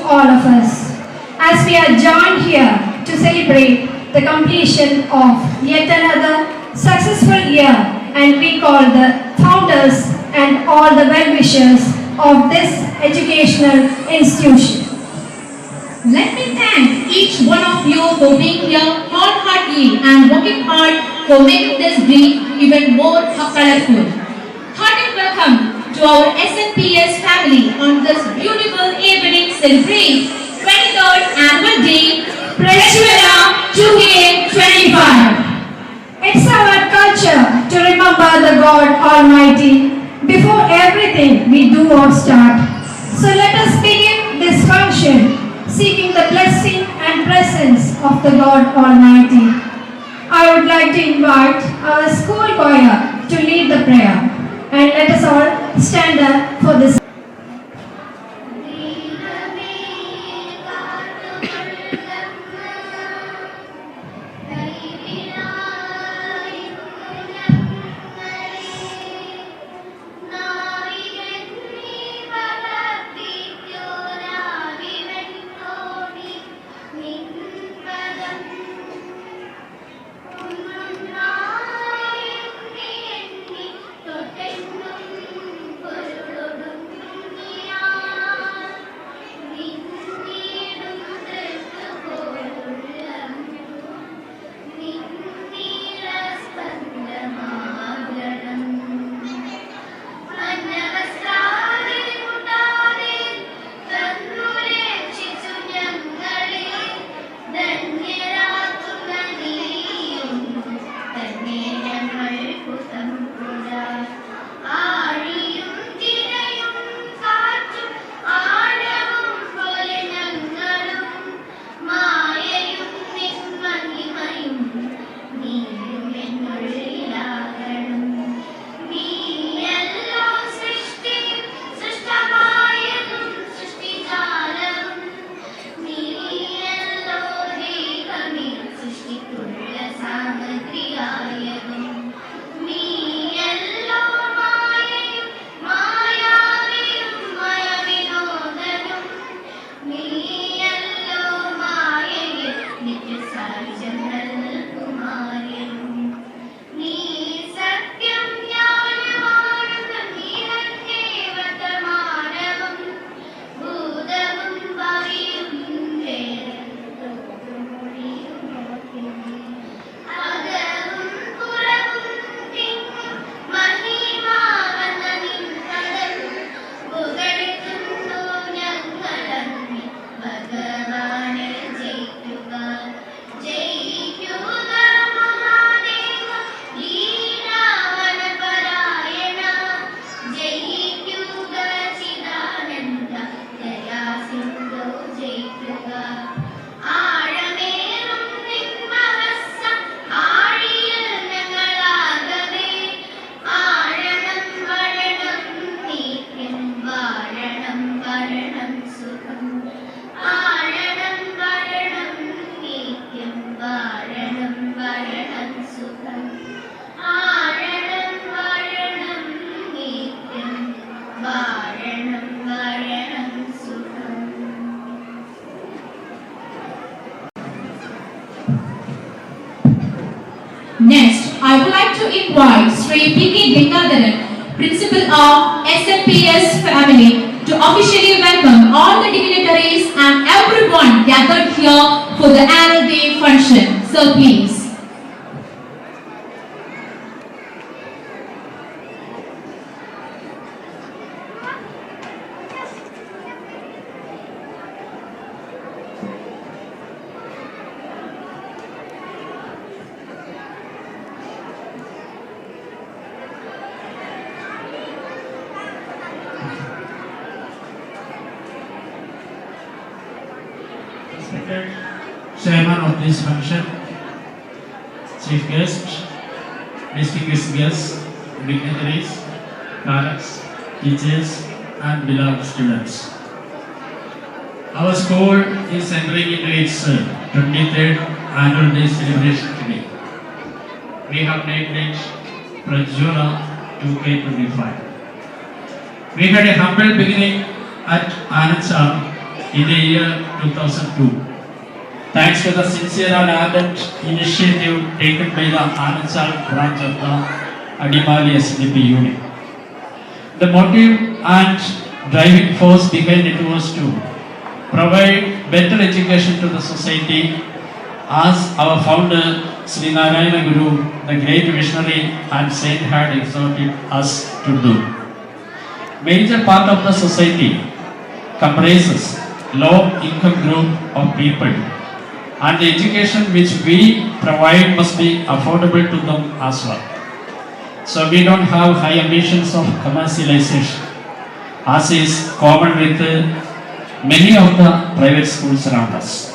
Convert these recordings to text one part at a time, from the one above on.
all of us as we are joined here to celebrate the completion of yet another successful year, and we call the founders and all the well-wishers of this educational institution. Let me thank each one of you for being here wholeheartedly and working hard for making this day even more colorful. Hearty welcome to our SNPS family on this beautiful evening celebrating 23rd Annual Day Prashvara 2K25. It's our culture to remember the God Almighty before everything we do or start. So let us begin this function seeking the blessing and presence of the God Almighty. I would like to invite our school choir to lead the prayer, and let us all stand up for this. Next, I would like to invite Sri P.K. Gangadharan, Principal of SNPS family, to officially welcome all the dignitaries and everyone gathered here for the annual day function. So please. Chairman of this function, chief guest, distinguished guests, dignitaries, parents, teachers, and beloved students. Our school is entering into its 23rd annual day celebration today. We have named it Prashvara 2K25. We had a humble beginning at Anand Sir in the year 2002. Thanks to the sincere and ardent initiative taken by the Anachal branch of the Adimali SDP unit. The motive and driving force behind it was to provide better education to the society, as our founder Sri Narayana Guru, the great visionary and saint, had exhorted us to do. Major part of the society comprises low income group of people, and the education which we provide must be affordable to them as well. So we don't have high ambitions of commercialization, as is common with many of the private schools around us.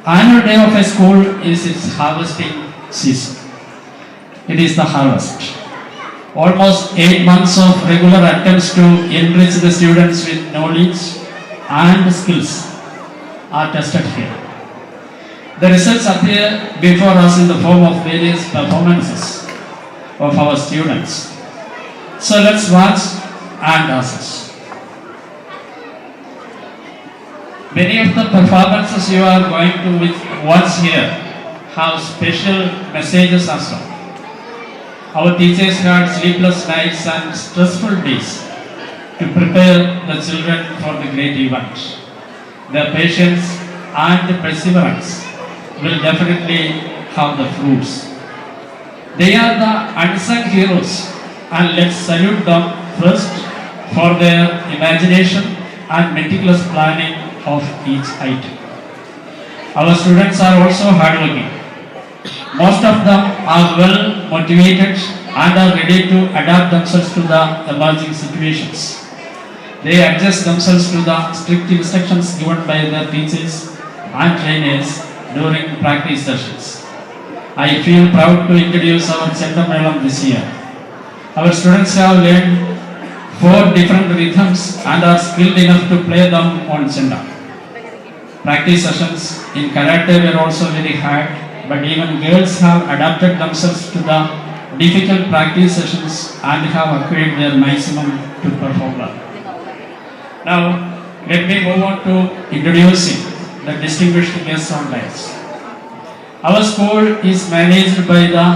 Annual day of a school is its harvesting season. It is the harvest. Almost 8 months of regular attempts to enrich the students with knowledge and skills are tested here. The results appear before us in the form of various performances of our students. So let's watch and assess. Many of the performances you are going to watch here have special messages as well. Our teachers had sleepless nights and stressful days to prepare the children for the great event. Their patience and perseverance will definitely have the fruits. They are the unsung heroes, and let's salute them first for their imagination and meticulous planning of each item. Our students are also hardworking. Most of them are well motivated and are ready to adapt themselves to the emerging situations. They adjust themselves to the strict instructions given by their teachers and trainers during practice sessions. I feel proud to introduce our Chendamelam this year. Our students have learned 4 different rhythms and are skilled enough to play them on Chenda. Practice sessions in karate were also very hard, but even girls have adapted themselves to the difficult practice sessions and have acquired their maximum to perform well. Now, let me move on to introducing the distinguished guests on dais. Our school is managed by the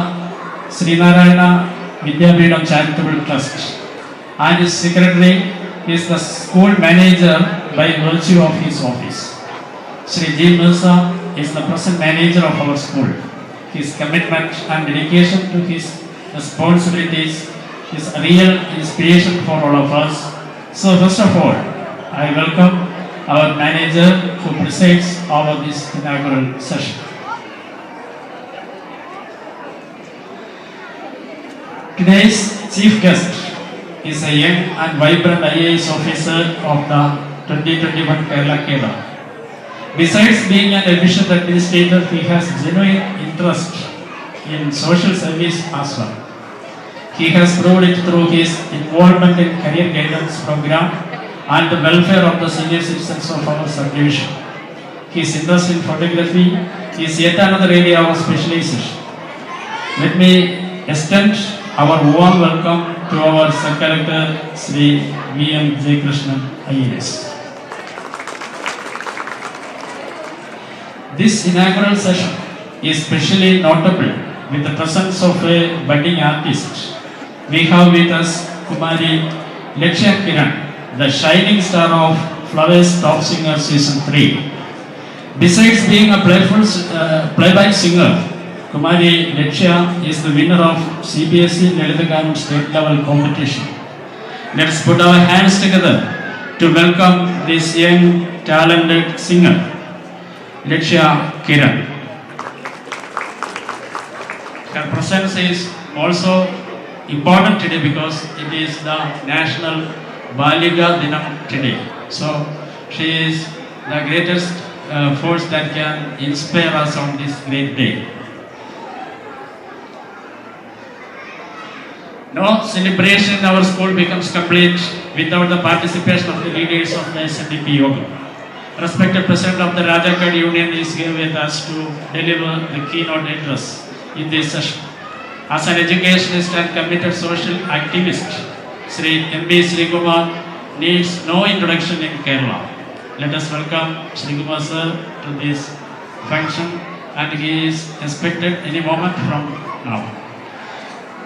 Sri Narayana Vidyapitham Charitable Trust, and his secretary is the school manager by virtue of his office. Sri G. Mirza is the present manager of our school. His commitment and dedication to his responsibilities is a real inspiration for all of us. So first of all, I welcome our manager who presides over this inaugural session. Today's chief guest is a young and vibrant IAS officer of the 2021 Kerala Cadre. Besides being an efficient administrator, he has genuine interest in social service as well. He has proved it through his involvement in career guidance program and the welfare of the senior citizens of our subdivision. His interest in photography is yet another area of specialization. Let me extend our warm welcome to our Sub-Collector Sri V.M. J. Krishnan, IAS. This inaugural session is specially notable with the presence of a budding artist. We have with us Kumari Lakshya Kiran, the shining star of Flowers Top Singer Season 3. Besides being a playback singer, Kumari Lakshya is the winner of CBSE Lalitaganam state level competition. Let's put our hands together to welcome this young talented singer, Lakshya Kiran. Her presence is also important today because it is the National Balika Dinam today. So she is the greatest force that can inspire us on this great day. No celebration in our school becomes complete without the participation of the leaders of the SNDP Yoga. Respected President of the Rajakad Union is here with us to deliver the keynote address in this session. As an educationist and committed social activist, Sri M.B. Sri Kumar needs no introduction in Kerala. Let us welcome Shri Kumar sir to this function, and he is expected any moment from now.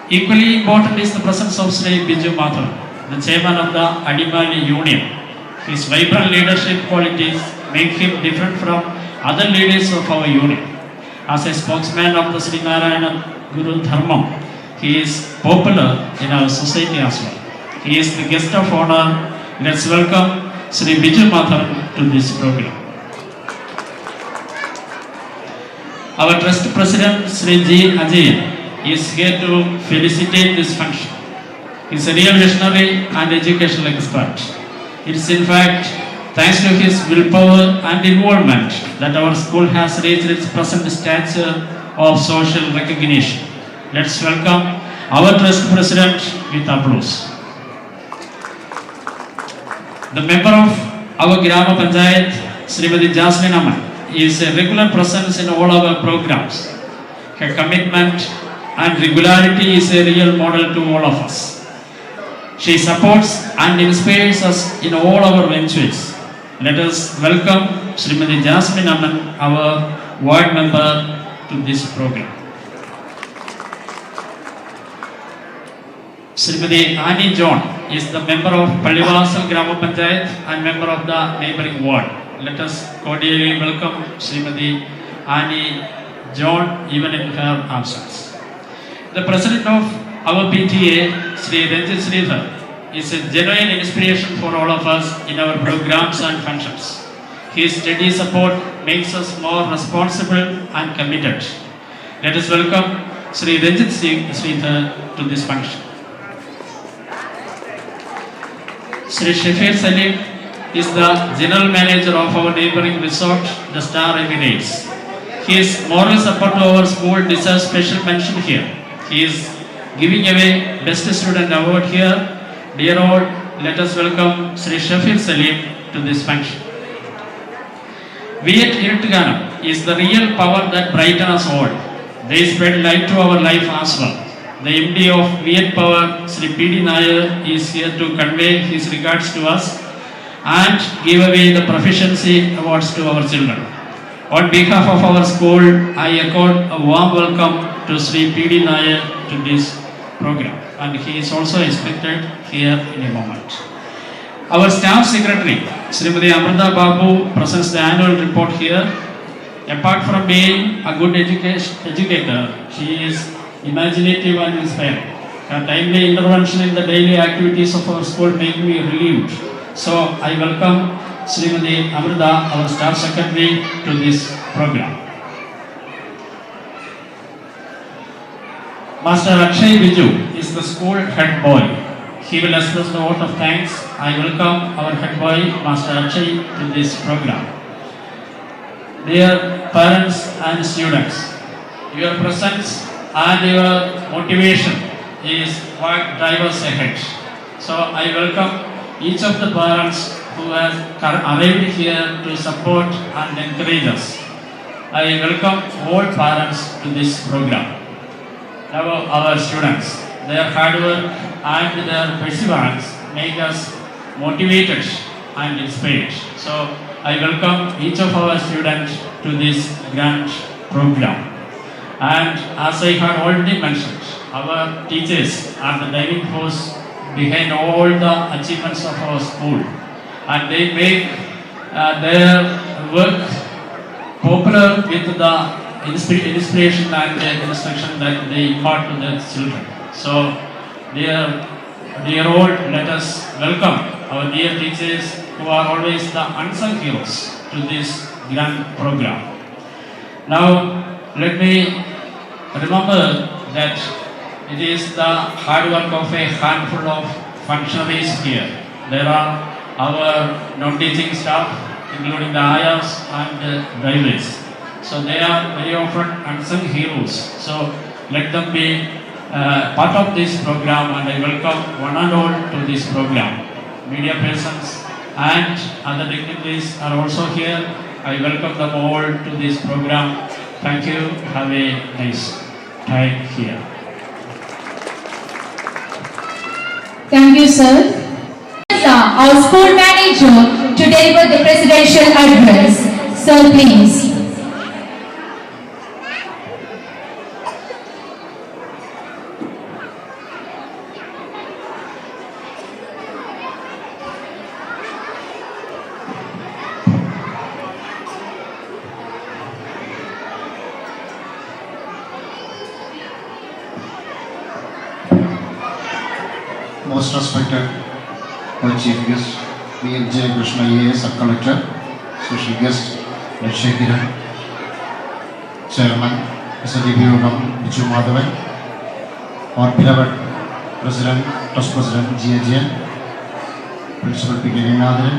Equally important is the presence of Shri Biju Mathur, the chairman of the Adimani Union. His vibrant leadership qualities make him different from other leaders of our union. As a spokesman of the Sri Narayana Guru Dharma, he is popular in our society as well. He is the guest of honor. Let's welcome Shri Biju Mathur to this program. Our trust president Shri G. Ajayan is here to felicitate this function. He is a real visionary and educational expert. It is in fact thanks to his willpower and involvement that our school has reached its present stature of social recognition. Let's welcome our trust president with applause. The member of our Grama Panchayat, Srimati Jasmine Aman, is a regular presence in all our programs. Her commitment and regularity is a real model to all of us. She supports and inspires us in all our ventures. Let us welcome Srimati Jasmine Aman, our ward member, to this program. Srimati Annie John is the member of Pallivasal Grama Panchayat and member of the neighboring ward. Let us cordially welcome Srimati Annie John even in her absence. The president of our PTA, Sri Ranjit Sridhar, is a genuine inspiration for all of us in our programs and functions. His steady support makes us more responsible and committed. Let us welcome Sri Ranjit Sridhar to this function. Sri Shafir Salim is the general manager of our neighboring resort, the Star Emirates. His moral support to our school deserves special mention here. He is giving away Best Student Award here. Dear all, let us welcome Sri Shafir Salim to this function. Viet Irtganam is the real power that brightens us all. They spread light to our life as well. The MD of Viet Power, Sri P.D. Nair, is here to convey his regards to us and give away the proficiency awards to our children. On behalf of our school, I accord a warm welcome to Sri P.D. Nair to this program, and he is also expected here in a moment. Our staff secretary, Srimati Amrita Babu, presents the annual report here. Apart from being a good educator, she is imaginative and inspiring. Her timely intervention in the daily activities of our school make me relieved. So I welcome Srimati Amrita, our staff secretary, to this program. Master Akshay Biju is the school head boy. He will express the vote of thanks. I welcome our head boy, Master Akshay, to this program. Dear parents and students, your presence and your motivation is what drives us ahead. So I welcome each of the parents who has arrived here to support and encourage us. I welcome all parents to this program. Now our students, their hard work and their perseverance make us motivated and inspired. So I welcome each of our students to this grand program. And as I had already mentioned, our teachers are the driving force behind all the achievements of our school, and they make their work popular with the inspiration and the instruction that they impart to their children. So, dear all, let us welcome our dear teachers who are always the unsung heroes to this grand program. Now, let me remember that it is the hard work of a handful of functionaries here. There are our non-teaching staff, including the ayahs and drivers. So they are very often unsung heroes. So let them be part of this program, and I welcome one and all to this program. Media persons and other dignitaries are also here. I welcome them all to this program. Thank you. Have a nice time here. Thank you, sir. Our school manager, to deliver the presidential address. Sir, please. Most respected our Chief Guest, B.L.J. Krishna A.S. Sub-Collector, Special Guest, Lakshay Kiran, Chairman, Mr. D.B. Yogam, Bichu Madhavan, our beloved President, Trust President, G.A.G.N., Principal P.K. Vinadhan,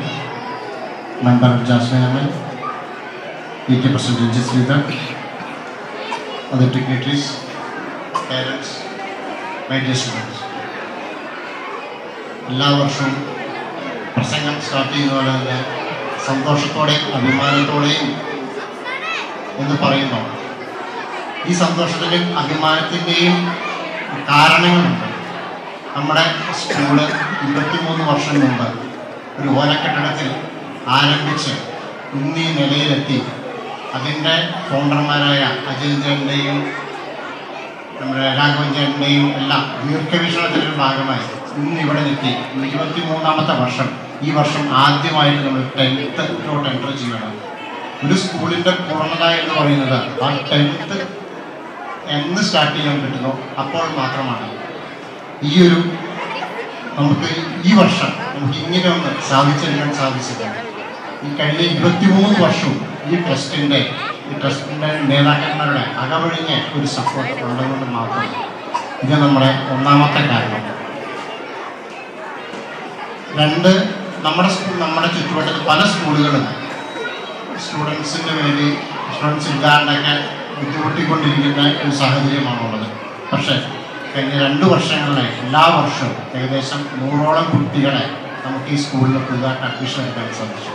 Member Jasmine Aman, P.K. President Ranjit Sridhar, other dignitaries, parents, my dear students. എല്ലാ വർഷവും പ്രസംഗം start ചെയ്യുന്ന പോലെ തന്നെ സന്തോഷത്തോടെയും അഭിമാനത്തോടെയും എന്ന് പറയുന്നു. ഈ സന്തോഷത്തിൻ്റെയും അഭിമാനത്തിൻ്റെയും കാരണങ്ങളുണ്ട്. നമ്മുടെ സ്കൂള് 23 വർഷം മുമ്പ് ഒരു ഓലക്കെട്ടിടത്തിൽ ആരംഭിച്ച് ഇന്നീ നിലയിലെത്തി. അതിൻ്റെ ഫൗണ്ടർമാരായ അജയ് ചേട്ടൻ്റെയും നമ്മുടെ രാഘവൻ ചേട്ടൻ്റെയും എല്ലാം ദീർഘവീക്ഷണത്തിൻ്റെ ഭാഗമായി ഇന്ന് ഇവിടെ എത്തി 23ാമത്തെ വർഷം. ഈ വർഷം ആദ്യമായിട്ട് നമ്മൾ 10th എൻ്റർ ചെയ്യണം. ഒരു സ്കൂളിൻ്റെ പൂർണ്ണത എന്ന് പറയുന്നത് ആ 10th എന്ന് സ്റ്റാർട്ട് ചെയ്യാൻ പറ്റുന്നു അപ്പോൾ മാത്രമാണ്. നമുക്ക് ഈ വർഷം നമുക്ക് ഇങ്ങനെ ഒന്ന് സാധിച്ചെടുക്കാൻ സാധിച്ചത് ഈ കഴിഞ്ഞ 23 വർഷവും ഈ ട്രസ്റ്റിൻ്റെ നേതാക്കന്മാരുടെ അകവഴിഞ്ഞ ഒരു സപ്പോർട്ട് ഉള്ളതുകൊണ്ട് മാത്രം. ഇത് നമ്മുടെ ഒന്നാമത്തെ കാരണം. രണ്ട്, നമ്മുടെ ചുറ്റുവട്ടത്ത് പല സ്കൂളുകളും സ്റ്റുഡൻസിന് വേണ്ടി സ്റ്റുഡൻസ് ഇല്ലാണ്ടൊക്കെ ബുദ്ധിമുട്ടിക്കൊണ്ടിരിക്കുന്ന ഒരു സാഹചര്യമാണുള്ളത്. പക്ഷേ കഴിഞ്ഞ 2 വർഷങ്ങളിലെ എല്ലാ വർഷവും ഏകദേശം 100ഓളം കുട്ടികളെ നമുക്ക് ഈ സ്കൂളിൽ പുതുതായിട്ട് അഡ്മിഷൻ എടുക്കാൻ സാധിച്ചു.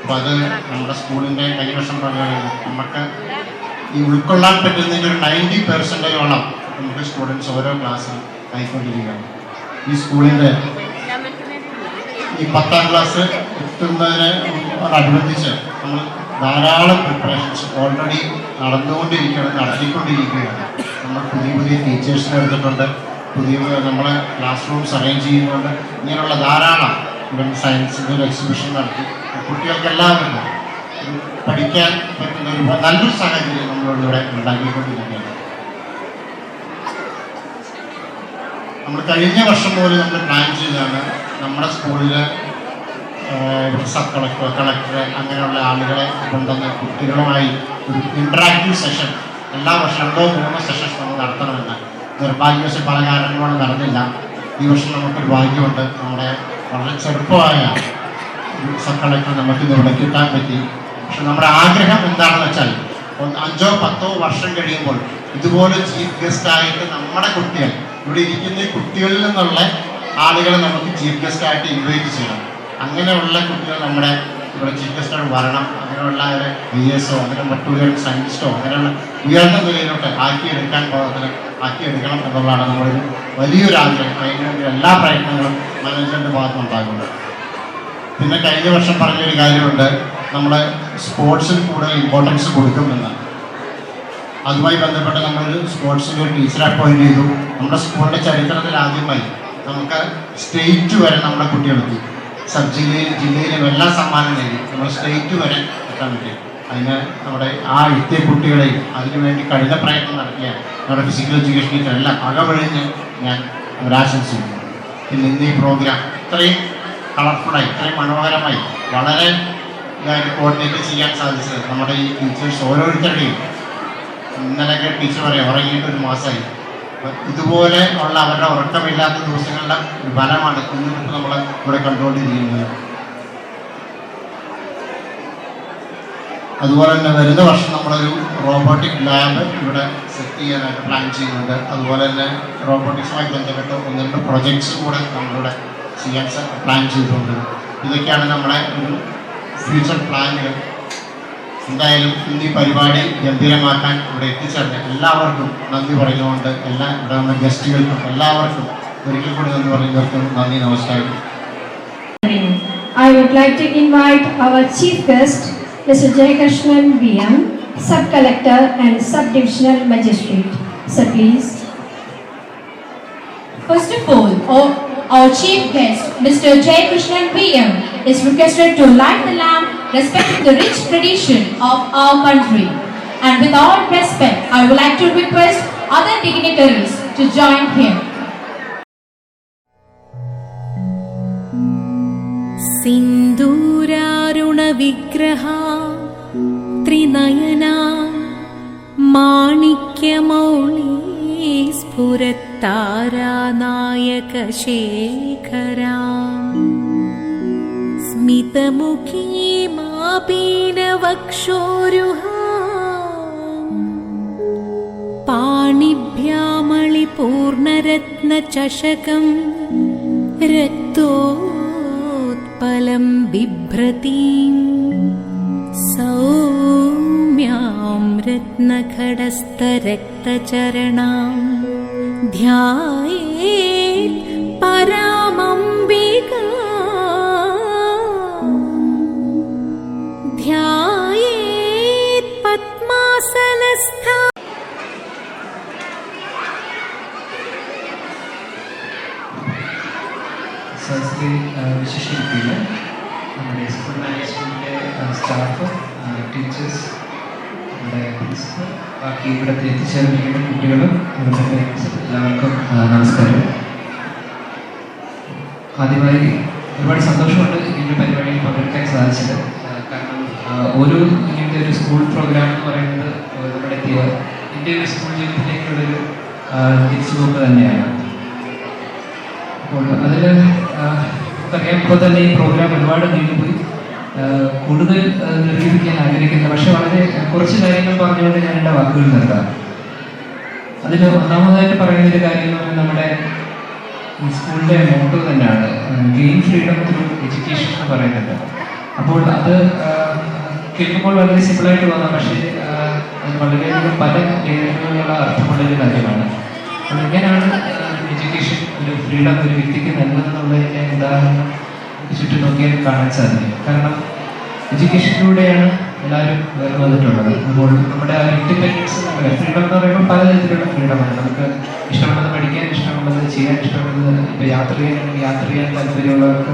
അപ്പോൾ അത് നമ്മുടെ സ്കൂളിൻ്റെ കൈവശം പറയുകയാണെങ്കിൽ നമുക്ക് ഈ ഉൾക്കൊള്ളാൻ പറ്റുന്നതിൻ്റെ ഒരു 90% നമുക്ക് സ്റ്റുഡൻസ് ഓരോ ക്ലാസ്സിൽ ആയിക്കൊണ്ടിരിക്കുകയാണ്. ഈ സ്കൂളിൻ്റെ ഈ 10ാം ക്ലാസ് എത്തുന്നതിനോടനുബന്ധിച്ച് നമ്മൾ ധാരാളം പ്രിപ്പറേഷൻസ് ഓൾറെഡി നടത്തിക്കൊണ്ടിരിക്കുകയാണ്. നമ്മൾ പുതിയ ടീച്ചേഴ്സിനെ എടുത്തിട്ടുണ്ട്, നമ്മളെ ക്ലാസ് റൂംസ് അറേഞ്ച് ചെയ്യുന്നുണ്ട്. ഇങ്ങനെയുള്ള ധാരാളം ഇവൻ സയൻസിൻ്റെ ഒരു എക്സിബിഷൻ നടത്തി കുട്ടികൾക്ക് എല്ലാവർക്കും പഠിക്കാൻ പറ്റുന്ന ഒരു നല്ലൊരു സാഹചര്യം നമ്മളിവിടെ ഉണ്ടാക്കിക്കൊണ്ടിരിക്കുകയാണ്. നമ്മൾ കഴിഞ്ഞ വർഷം മുതൽ നമ്മൾ പ്ലാൻ ചെയ്താണ് നമ്മുടെ സ്കൂളിൽ സബ് കളക്ടർ അങ്ങനെയുള്ള ആളുകളെ കൊണ്ടുവന്ന് കുട്ടികളുമായി ഒരു ഇൻട്രാക്റ്റീവ് സെഷൻ എല്ലാ വർഷം 2-3 സെഷൻസ് നമ്മൾ നടത്തണമെന്ന്. നിർഭാഗ്യവശാൽ പല കാരണങ്ങളും നടന്നില്ല. ഈ വർഷം നമുക്കൊരു ഭാഗ്യമുണ്ട്. നമ്മുടെ വളരെ ചെറുപ്പമായ സബ് കളക്ടർ നമുക്കിന്ന് ഇവിടെ കിട്ടാൻ പറ്റി. പക്ഷെ നമ്മുടെ ആഗ്രഹം എന്താണെന്ന് വെച്ചാൽ 5-10 വർഷം കഴിയുമ്പോൾ ഇതുപോലെ ചീഫ് ഗസ്റ്റായിട്ട് നമ്മുടെ കുട്ടികൾ ഇവിടെ ഇരിക്കുന്ന ഈ കുട്ടികളിൽ നിന്നുള്ള ആളുകളെ നമുക്ക് ചീഫ് ഗസ്റ്റായിട്ട് ഇൻവൈറ്റ് ചെയ്യണം. അങ്ങനെയുള്ള കുട്ടികൾ നമ്മുടെ ഇവിടെ ചീഫ് ഗസ്റ്റായിട്ട് വരണം. അങ്ങനെയുള്ള ഒരു IASO അങ്ങനെ മറ്റുള്ള സയൻറ്റിസ്റ്റോ അങ്ങനെയുള്ള ഉയർന്ന നിലയിലോട്ട് ആക്കിയെടുക്കണം എന്നുള്ളതാണ് നമ്മളൊരു വലിയൊരു ആഗ്രഹം. അതിനുവേണ്ടി എല്ലാ പ്രയത്നങ്ങളും മാനേജ്മെൻറ്റ് ഭാഗത്തുനിന്നുണ്ടാകുന്നത്. പിന്നെ കഴിഞ്ഞ വർഷം പറഞ്ഞൊരു കാര്യമുണ്ട്, നമ്മുടെ സ്പോർട്സിന് കൂടുതൽ ഇമ്പോർട്ടൻസ് കൊടുക്കുമെന്ന്. അതുമായി ബന്ധപ്പെട്ട് നമ്മളൊരു സ്പോർട്സിൻ്റെ ഒരു ടീച്ചറെ അപ്പോയിൻറ്റ് ചെയ്തു. നമ്മുടെ സ്കൂളിൻ്റെ ചരിത്രത്തിൽ ആദ്യമായി നമുക്ക് സ്റ്റേറ്റ് വരെ നമ്മുടെ കുട്ടികൾക്ക് സബ് ജില്ലയിലും എല്ലാ സമ്മാനം നേടി നമ്മൾ സ്റ്റേറ്റ് വരെ എത്താൻ പറ്റി. അതിന് നമ്മുടെ ആ എത്തിയ കുട്ടികളെയും അതിനുവേണ്ടി കഠിന പ്രയത്നം നടത്തിയ നമ്മുടെ ഫിസിക്കൽ എഡ്യൂക്കേഷൻ ടീച്ചറെല്ലാം അകവഴിഞ്ഞ് ഞാൻ ഒരാശംസിക്കുന്നു. പിന്നെ ഇന്ന് ഈ പ്രോഗ്രാം ഇത്രയും കളർഫുള്ളായി ഇത്രയും മനോഹരമായി വളരെ ഇതായിട്ട് കോർഡിനേറ്റ് ചെയ്യാൻ സാധിച്ചത് നമ്മുടെ ഈ ടീച്ചേഴ്സ് ഓരോരുത്തരുടെയും. ഇന്നലെയൊക്കെ ടീച്ചർ പറയാം ഉറങ്ങിയിട്ട് 1 മാസമായി. ഇതുപോലെ ഉള്ള അവരുടെ ഉറക്കമില്ലാത്ത ദിവസങ്ങളുടെ ഫലമാണ് ഇന്നിപ്പോൾ നമ്മൾ ഇവിടെ കണ്ടുകൊണ്ടിരിക്കുന്നത്. അതുപോലെ തന്നെ വരുന്ന വർഷം നമ്മളൊരു റോബോട്ടിക് ലാബ് ഇവിടെ സെറ്റ് ചെയ്യാനായിട്ട് പ്ലാൻ ചെയ്യുന്നുണ്ട്. അതുപോലെ തന്നെ റോബോട്ടിക്സുമായി ബന്ധപ്പെട്ട് 1-2 പ്രൊജക്ട്സ് കൂടെ നമ്മളിവിടെ ചെയ്യാൻ പ്ലാൻ ചെയ്തിട്ടുണ്ട്. ഇതൊക്കെയാണ് നമ്മുടെ ഒരു ഫ്യൂച്ചർ പ്ലാനുകൾ. എന്തായാലും ഇന്ന് ഈ പരിപാടി ഗംഭീരമാക്കാൻ ഇവിടെ എത്തിച്ചേർന്ന എല്ലാവർക്കും നന്ദി പറഞ്ഞുകൊണ്ട് ഇവിടെ വന്ന ഗസ്റ്റുകൾക്കും എല്ലാവർക്കും ഒരിക്കൽ കൂടി നന്ദി പറയുന്നവർക്കും നന്ദി, നമസ്കാരം. I would like to invite our chief guest, Mr. Jaykrishnan VM, Sub-Collector and Sub-Divisional Magistrate. Sir, please. First of all, our chief guest, Mr. Jaykrishnan PM, is requested to light the lamp respecting the rich tradition of our country. And with all respect, I would like to request other dignitaries to join him. सिन्दूरारुणविग्रहा Trinayana माणिक्यमौळी स्फुरत्तारानायकशेखरा स्मितमुखी मापीनवक्षोरुहा पाणिभ्यामलिपूर्णरत्नचषकं रक्तोत्पलं बिभ्रतीं सौम्यां रत्नखडस्थरक्तचरणां ध्यायेत् परामम्बिका ध्यायेत् पद्मासनस्था സദസ്സിലെ വിശേഷിപ്പിക്കുക നമ്മുടെ school മാനേജ്മെൻറ്റിൻ്റെ staff, teachers, നമ്മുടെ principal, ബാക്കി ഇവിടുത്തെ എത്തിച്ചേർന്നിരിക്കുന്ന കുട്ടികളും ഇവിടുത്തെ parents എല്ലാവർക്കും നമസ്കാരം. ആദ്യമായി ഒരുപാട് സന്തോഷമുണ്ട് ഇങ്ങനൊരു പരിപാടിയിൽ പങ്കെടുക്കാൻ സാധിച്ചത്. കാരണം ഒരു ഇങ്ങനത്തെ ഒരു സ്കൂൾ പ്രോഗ്രാം എന്ന് പറയുന്നത് നമ്മുടെ എൻ്റെ ഒരു സ്കൂൾ ജീവിതത്തിലേക്കുള്ളൊരു തിരിച്ചുപോക്ക് തന്നെയാണ്. അപ്പോൾ അതിൽ നമുക്കറിയാം, ഇപ്പോൾ തന്നെ ഈ പ്രോഗ്രാം ഒരുപാട് നീണ്ടുപോയി. കൂടുതൽ നിർവഹിക്കാൻ ആഗ്രഹിക്കുന്നത്, പക്ഷെ വളരെ കുറച്ച് കാര്യങ്ങൾ പറഞ്ഞുകൊണ്ട് ഞാൻ എൻ്റെ വാക്കുകൾ നിർത്താം. അതിൽ ഒന്നാമതായിട്ട് പറയുന്ന ഒരു കാര്യം എന്ന് പറഞ്ഞാൽ നമ്മുടെ ഈ സ്കൂളിൻ്റെ മോട്ടോ തന്നെയാണ് ഗെയിൻ ഫ്രീഡം ത്രൂ എഡ്യൂക്കേഷൻ എന്ന് പറയുന്നുണ്ട്. അപ്പോൾ അത് കേൾക്കുമ്പോൾ വളരെ സിമ്പിളായിട്ട് തോന്നാം, പക്ഷേ അത് വളരെയധികം പല രീതിയിലുള്ള അർത്ഥമുള്ളൊരു കാര്യമാണ്. അതെങ്ങനെയാണ് എഡ്യൂക്കേഷൻ ഒരു ഫ്രീഡം ഒരു വ്യക്തിക്ക് നൽകുന്നതെന്നുള്ളതിൻ്റെ ഉദാഹരണം ചുറ്റും നോക്കിയാൽ കാണാൻ സാധിക്കും. കാരണം എഡ്യൂക്കേഷനിലൂടെയാണ് എല്ലാവരും വേറെ വന്നിട്ടുള്ളത്. അപ്പോൾ നമ്മുടെ ഇൻഡിപെൻഡൻസ്, ഫ്രീഡം എന്ന് പറയുമ്പോൾ പലതരത്തിലുള്ള ഫ്രീഡമാണ്. നമുക്ക് ഇഷ്ടമുള്ളത് പഠിക്കാൻ, ഇഷ്ടമുള്ളത് ചെയ്യാൻ, ഇഷ്ടമുള്ളത് ഇപ്പോൾ യാത്ര ചെയ്യാൻ താല്പര്യമുള്ളവർക്ക്.